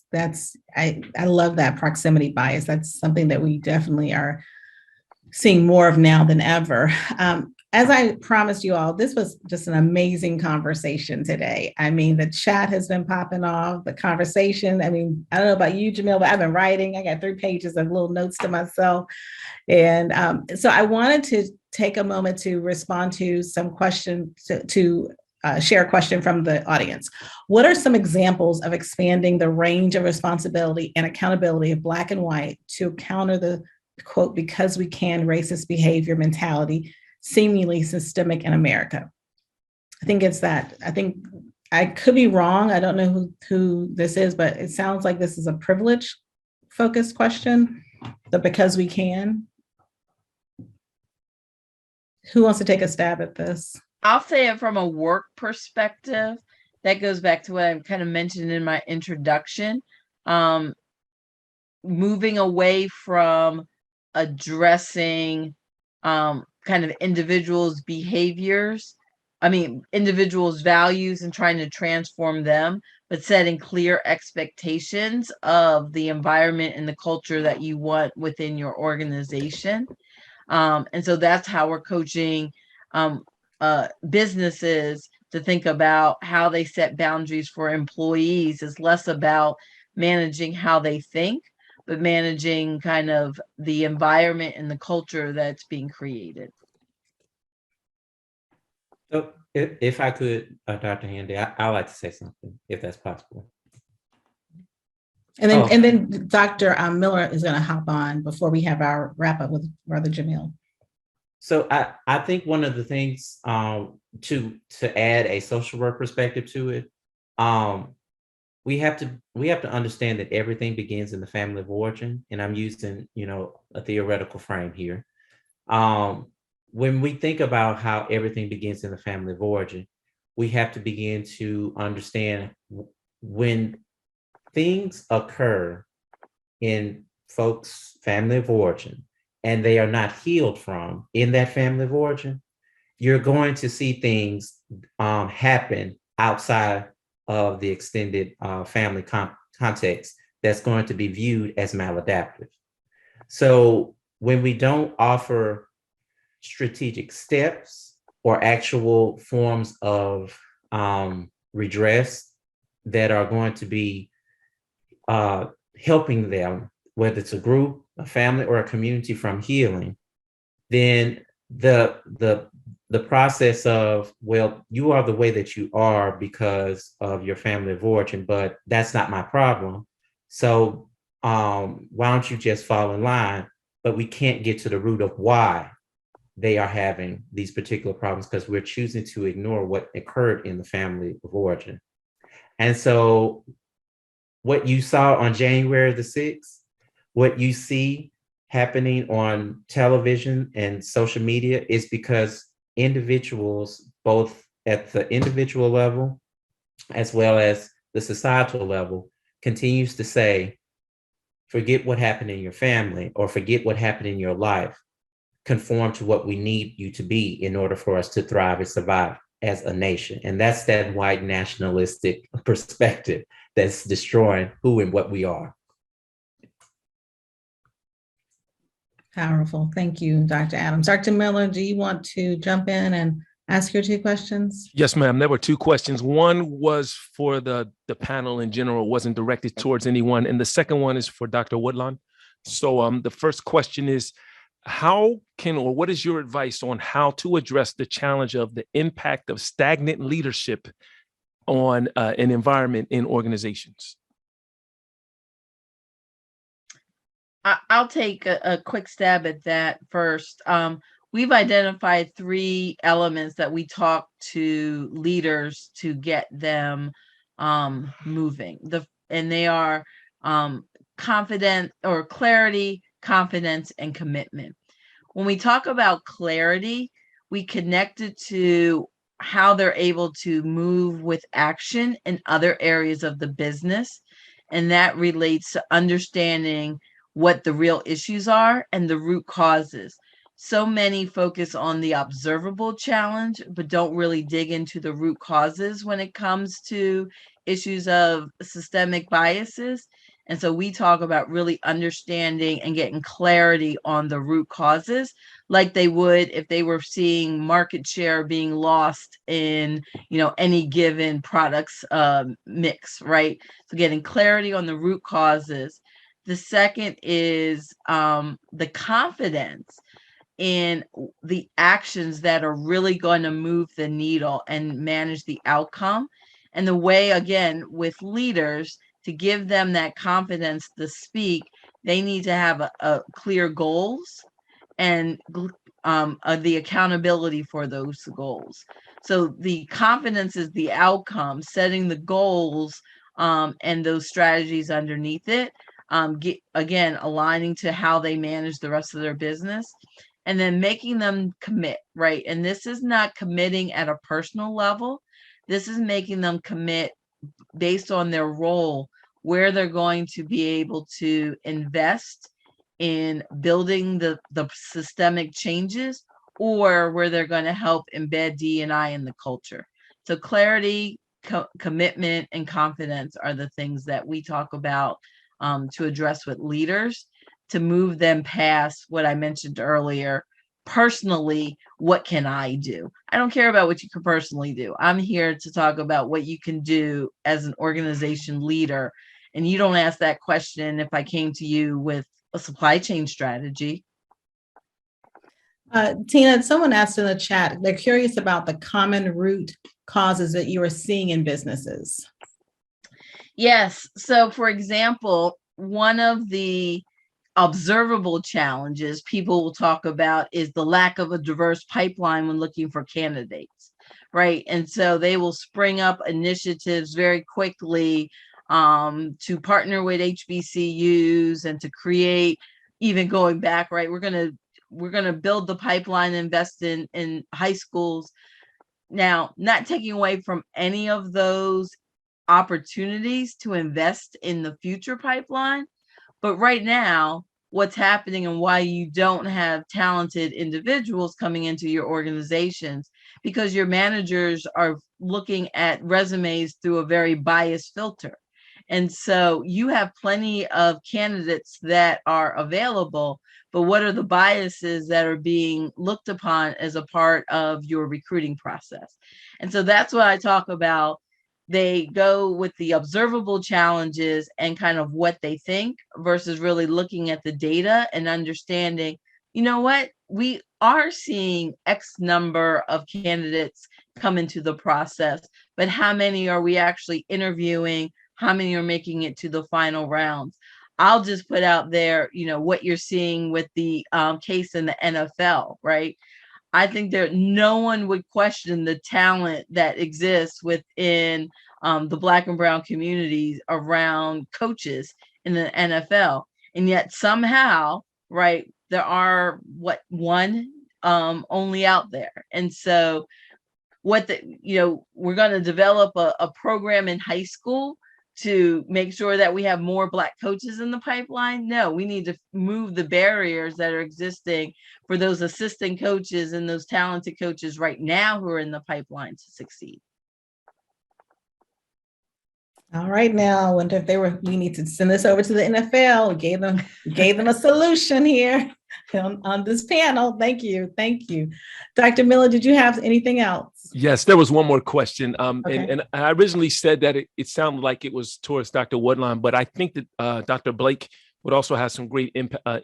I love that proximity bias. That's something that we definitely are seeing more of now than ever. As I promised you all, this was just an amazing conversation today. I mean, the chat has been popping off, the conversation. I mean, I don't know about you, Jamil, but I've been writing. I got 3 pages of little notes to myself. And so I wanted to take a moment to respond to some questions, to share a question from the audience. What are some examples of expanding the range of responsibility and accountability of Black and white to counter the, quote, because we can racist behavior mentality seemingly systemic in America? I think it's that. I think I could be wrong. I don't know who this is, but it sounds like this is a privilege focused question, the because we can. Who wants to take a stab at this? I'll say it from a work perspective. That goes back to what I kind of mentioned in my introduction. Moving away from addressing kind of individuals' behaviors, individuals' values and trying to transform them, but setting clear expectations of the environment and the culture that you want within your organization. And so that's how we're coaching businesses to think about how they set boundaries for employees. Is less about managing how they think, but managing kind of the environment and the culture that's being created. So if I could, Dr. Handy, I'd like to say something, if that's possible. And then Dr. Miller is going to hop on before we have our wrap up with Brother Jamil. So I think one of the things to add a social work perspective to it, we have to understand that everything begins in the family of origin, and I'm using a theoretical frame here. When we think about how everything begins in the family of origin, we have to begin to understand when things occur in folks' family of origin and they are not healed from in that family of origin, you're going to see things happen outside of the extended family context that's going to be viewed as maladaptive. So when we don't offer strategic steps or actual forms of redress that are going to be helping them, whether it's a group, a family, or a community from healing, then the process of, well, you are the way that you are because of your family of origin, but that's not my problem. So why don't you just fall in line? But we can't get to the root of why they are having these particular problems because we're choosing to ignore what occurred in the family of origin. And so what you saw on January the 6th, what you see happening on television and social media is because individuals, both at the individual level as well as the societal level, continues to say, forget what happened in your family or forget what happened in your life. Conform to what we need you to be in order for us to thrive and survive as a nation. And that's that white nationalistic perspective that's destroying who and what we are. Powerful. Thank you, Dr. Adams. Dr. Miller, do you want to jump in and ask your two questions? Yes, ma'am. There were two questions. One was for the panel in general, wasn't directed towards anyone. And the second one is for Dr. Woodlawn. So the first question is, what is your advice on how to address the challenge of the impact of stagnant leadership on an environment in organizations? I'll take a quick stab at that first. We've identified 3 elements that we talk to leaders to get them moving. And they are clarity, confidence, and commitment. When we talk about clarity, we connect it to how they're able to move with action in other areas of the business. And that relates to understanding what the real issues are and the root causes. So many focus on the observable challenge, but don't really dig into the root causes when it comes to issues of systemic biases. And so we talk about really understanding and getting clarity on the root causes, like they would if they were seeing market share being lost in, any given products mix, right? So getting clarity on the root causes. The second is the confidence in the actions that are really going to move the needle and manage the outcome. And the way, again, with leaders, to give them that confidence to speak, they need to have a clear goals and the accountability for those goals. So the confidence is the outcome, setting the goals and those strategies underneath it. Again, aligning to how they manage the rest of their business, and then making them commit, right? And this is not committing at a personal level. This is making them commit based on their role, where they're going to be able to invest in building the systemic changes, or where they're going to help embed D&I in the culture. So clarity, commitment, and confidence are the things that we talk about to address with leaders, to move them past what I mentioned earlier. Personally, what can I do? I don't care about what you can personally do. I'm here to talk about what you can do as an organization leader And you don't ask that question if I came to you with a supply chain strategy. Tina, someone asked in the chat, they're curious about the common root causes that you are seeing in businesses. Yes. So for example, one of the observable challenges people will talk about is the lack of a diverse pipeline when looking for candidates, right? And so they will spring up initiatives very quickly to partner with HBCUs and to create, even going back, right? We're gonna build the pipeline, invest in high schools. Now, not taking away from any of those opportunities to invest in the future pipeline, but right now, what's happening and why you don't have talented individuals coming into your organizations, because your managers are looking at resumes through a very biased filter. And so you have plenty of candidates that are available, but what are the biases that are being looked upon as a part of your recruiting process? And so that's what I talk about. They go with the observable challenges and kind of what they think versus really looking at the data and understanding, you know what, we are seeing X number of candidates come into the process, but how many are we actually interviewing? How many are making it to the final rounds? I'll just put out there, you know, what you're seeing with the case in the NFL, right? I think that no one would question the talent that exists within the Black and Brown communities around coaches in the NFL. And yet somehow, right, there are one only out there. And so we're going to develop a program in high school to make sure that we have more Black coaches in the pipeline. No, we need to move the barriers that are existing for those assistant coaches and those talented coaches right now who are in the pipeline to succeed. All right, now, I wonder if we need to send this over to the NFL. We gave them a solution here on this panel. Thank you. Dr. Miller, did you have anything else? Yes, there was one more question. Okay. And I originally said that it sounded like it was towards Dr. Woodline, but I think that Dr. Blake would also have some great input on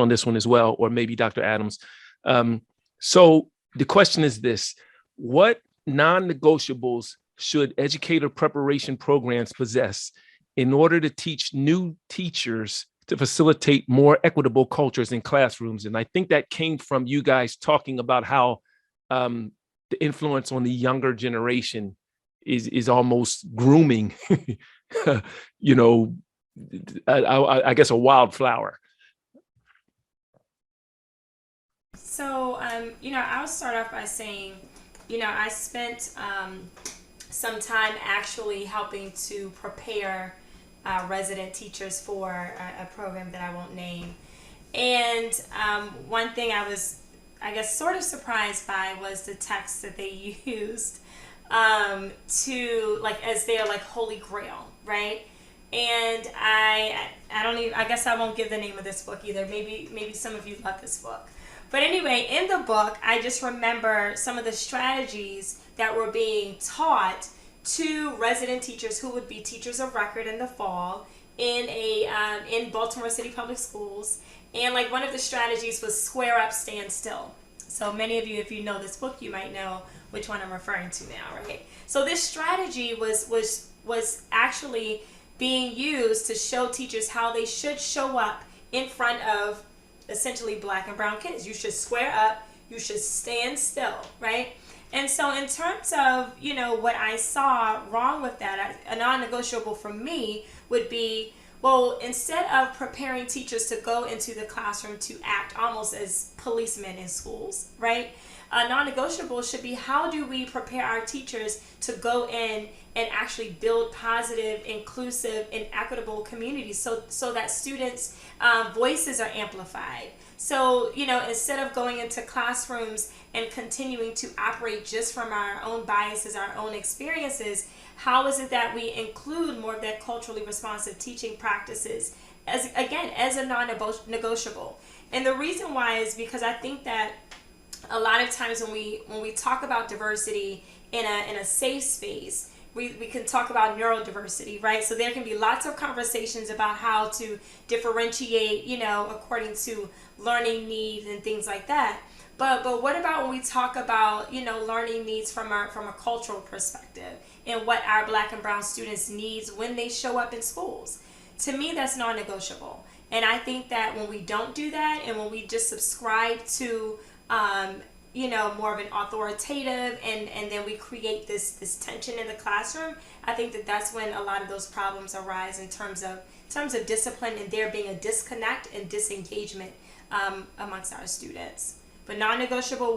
this one as well, or maybe Dr. Adams. So the question is this: what non-negotiables should educator preparation programs possess in order to teach new teachers to facilitate more equitable cultures in classrooms? And I think that came from you guys talking about how the influence on the younger generation is almost grooming, I guess a wildflower. So, I'll start off by saying, I spent some time actually helping to prepare resident teachers for a program that I won't name. And one thing I was, sort of surprised by was the text that they used to, as their, holy grail, right? And I guess I won't give the name of this book either. Maybe some of you love this book. But anyway, in the book, I just remember some of the strategies that were being taught to resident teachers who would be teachers of record in the fall in Baltimore City Public Schools. And one of the strategies was square up, stand still. So many of you, if you know this book, you might know which one I'm referring to now, right? So this strategy was actually being used to show teachers how they should show up in front of essentially Black and brown kids. You should square up, you should stand still, right? And so in terms of, what I saw wrong with that, a non-negotiable for me would be, well, instead of preparing teachers to go into the classroom to act almost as policemen in schools, right? A non-negotiable should be, how do we prepare our teachers to go in and actually build positive, inclusive, and equitable communities so that students' voices are amplified. So, instead of going into classrooms and continuing to operate just from our own biases, our own experiences, how is it that we include more of that culturally responsive teaching practices as a non-negotiable? And the reason why is because I think that a lot of times when we talk about diversity in a safe space, we can talk about neurodiversity, right? So there can be lots of conversations about how to differentiate, according to learning needs and things like that. But what about when we talk about, learning needs from a cultural perspective and what our Black and brown students needs when they show up in schools? To me, that's non-negotiable. And I think that when we don't do that, and when we just subscribe to more of an authoritative, and then we create this tension in the classroom, I think that's when a lot of those problems arise in terms of discipline, and there being a disconnect and disengagement amongst our students. But non-negotiable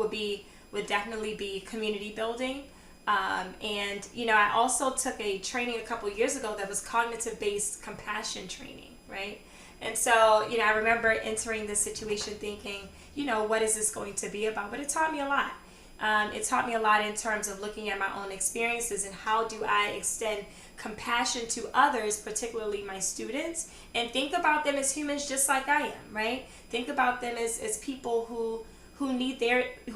would definitely be community building. And I also took a training a couple years ago that was cognitive-based compassion training, right? And so, I remember entering this situation thinking, what is this going to be about? But it taught me a lot. It taught me a lot in terms of looking at my own experiences and how do I extend compassion to others, particularly my students, and think about them as humans just like I am, right? Think about them as people who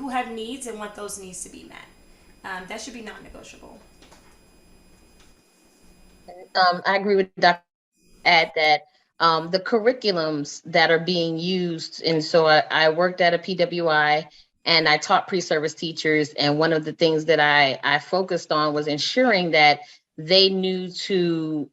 have needs and want those needs to be met. That should be non-negotiable. I agree with Dr. Add that the curriculums that are being used, and so I worked at a PWI and I taught pre-service teachers, and one of the things that I focused on was ensuring that they knew to,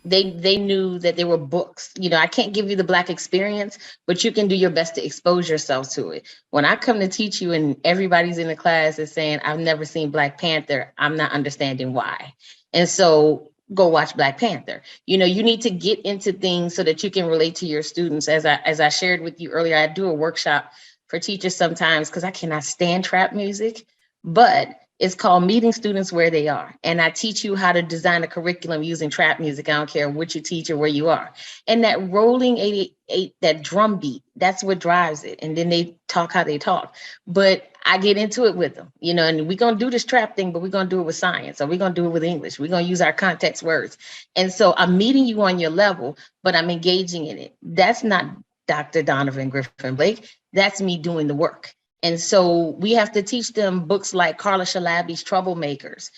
they knew that there were books. I can't give you the Black experience, but you can do your best to expose yourself to it. When I come to teach you and everybody's in the class is saying, I've never seen Black Panther, I'm not understanding why. And so go watch Black Panther. You need to get into things so that you can relate to your students. As I shared with you earlier, I do a workshop for teachers sometimes because I cannot stand trap music, but it's called Meeting Students Where They Are. And I teach you how to design a curriculum using trap music. I don't care what you teach or where you are. And that rolling 88, that drum beat, that's what drives it. And then they talk how they talk. But I get into it with them, and we're going to do this trap thing, but we're going to do it with science, or we're going to do it with English. We're going to use our context words. And so I'm meeting you on your level, but I'm engaging in it. That's not Dr. Donovan Griffin Blake. That's me doing the work. And so we have to teach them books like Carla Shalaby's Troublemakers.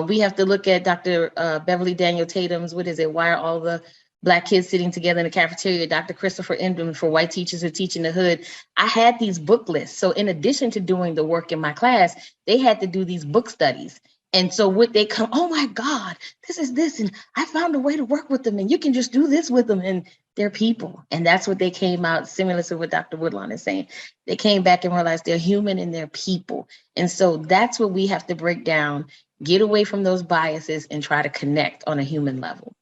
We have to look at Dr. Beverly Daniel Tatum's, Why Are All the Black Kids Sitting Together in the Cafeteria? Dr. Christopher Endman for White Teachers Who Teach in the Hood. I had these book lists. So in addition to doing the work in my class, they had to do these book studies. And so would they come, oh my God, this is this, and I found a way to work with them, and you can just do this with them, and they're people. And that's what they came out, similar to what Dr. Woodlawn is saying. They came back and realized they're human and they're people. And so that's what we have to break down, get away from those biases and try to connect on a human level.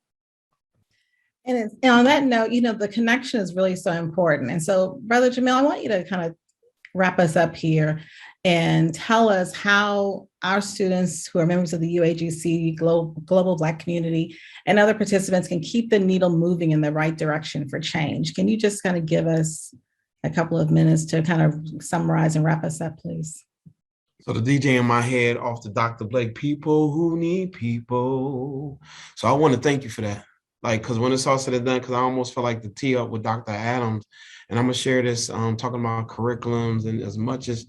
And on that note, the connection is really so important. And so, Brother Jamil, I want you to kind of wrap us up here and tell us how our students who are members of the UAGC, Global Black Community, and other participants can keep the needle moving in the right direction for change. Can you just kind of give us a couple of minutes to kind of summarize and wrap us up, please? So the DJ in my head off the Dr. Blake, people who need people. So I want to thank you for that. Because when it's all said and done, because I almost feel like the tee up with Dr. Adams, and I'm going to share this talking about curriculums, and as much as,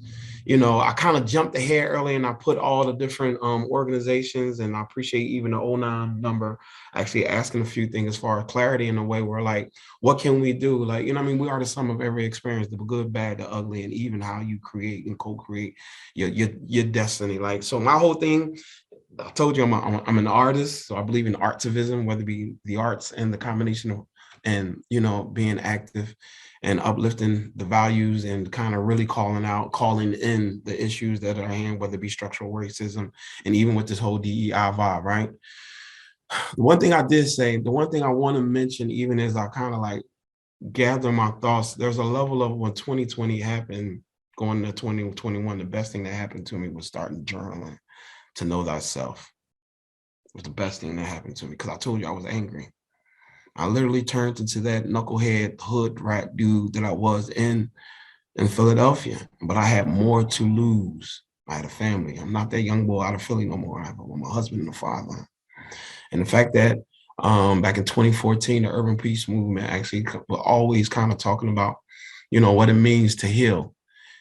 I kind of jumped ahead early and I put all the different organizations, and I appreciate even the 09 number actually asking a few things as far as clarity in a way where what can we do? We are the sum of every experience, the good, bad, the ugly, and even how you create and co-create your destiny. So my whole thing, I told you I'm an artist, so I believe in artivism, whether it be the arts and the combination of, and being active and uplifting the values and kind of really calling in the issues that are at hand, whether it be structural racism and even with this whole DEI vibe, right? The one thing I did say, the one thing I want to mention, even as I kind of gather my thoughts, there's a level of when 2020 happened, going into 2021, the best thing that happened to me was starting journaling. To know thyself was the best thing that happened to me, because I told you I was angry. I literally turned into that knucklehead hood rat dude that I was in Philadelphia, but I had more to lose. I had a family. I'm not that young boy out of Philly no more. I have a husband and a father. And the fact that back in 2014, the urban peace movement actually was always kind of talking about, what it means to heal.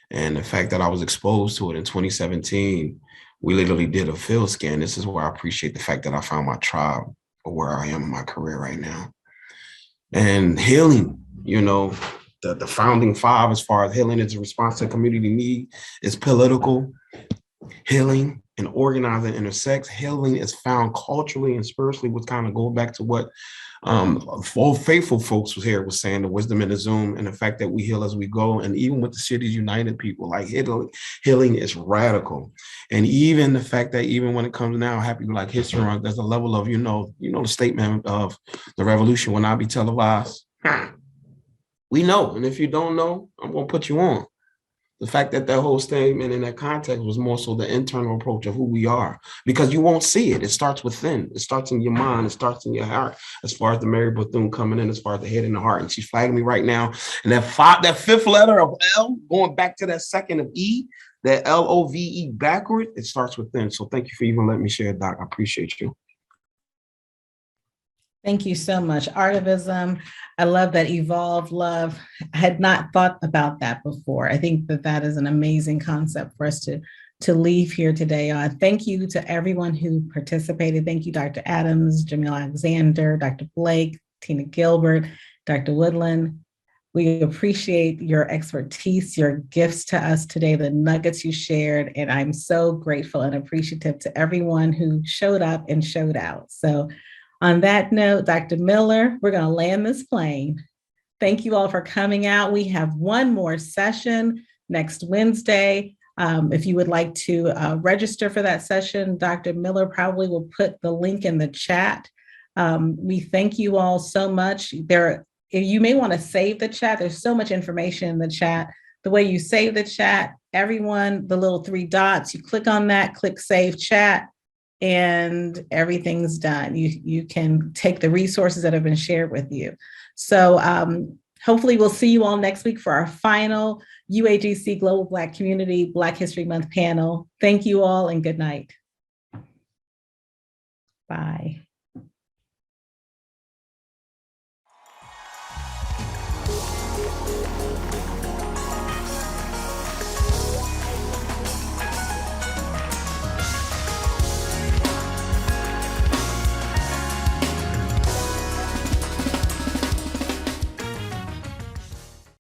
And the fact that I was exposed to it in 2017 We literally did a field scan. This is where I appreciate the fact that I found my tribe or where I am in my career right now. And healing, you know, the founding five as far as healing is a response to community need is political. Healing and organizing intersects. Healing is found culturally and spiritually, which kind of go back to what all faithful folks here was saying, the wisdom in the Zoom and the fact that we heal as we go. And even with the Cities United people, like healing is radical. And even the fact that even when it comes now, Happy Black History Month, there's a level of, you know, the statement of the revolution will not be televised. We know. And if you don't know, I'm going to put you on. The fact that that whole statement in that context was more so the internal approach of who we are, because you won't see it. It starts within. It starts in your mind. It starts in your heart. As far as the Mary Bethune coming in, as far as the head and the heart, and she's flagging me right now. And that fifth letter of L, going back to that second of E, that LOVE backward, it starts within. So thank you for even letting me share, Doc. I appreciate you. Thank you so much. Artivism. I love that. Evolve love. I had not thought about that before. I think that that is an amazing concept for us to leave here today on. Thank you to everyone who participated. Thank you, Dr. Adams, Jamil Alexander, Dr. Blake, Tina Gilbert, Dr. Woodland. We appreciate your expertise, your gifts to us today, the nuggets you shared, and I'm so grateful and appreciative to everyone who showed up and showed out. So on that note, Dr. Miller, we're going to land this plane. Thank you all for coming out. We have one more session next Wednesday. If you would like to register for that session, Dr. Miller probably will put the link in the chat. We thank you all so much. You may want to save the chat. There's so much information in the chat. The way you save the chat, everyone, the little three dots, you click on that, click Save Chat, and everything's done. You can take the resources that have been shared with you. So hopefully we'll see you all next week for our final UAGC Global Black Community Black History Month panel. Thank you all and good night. Bye.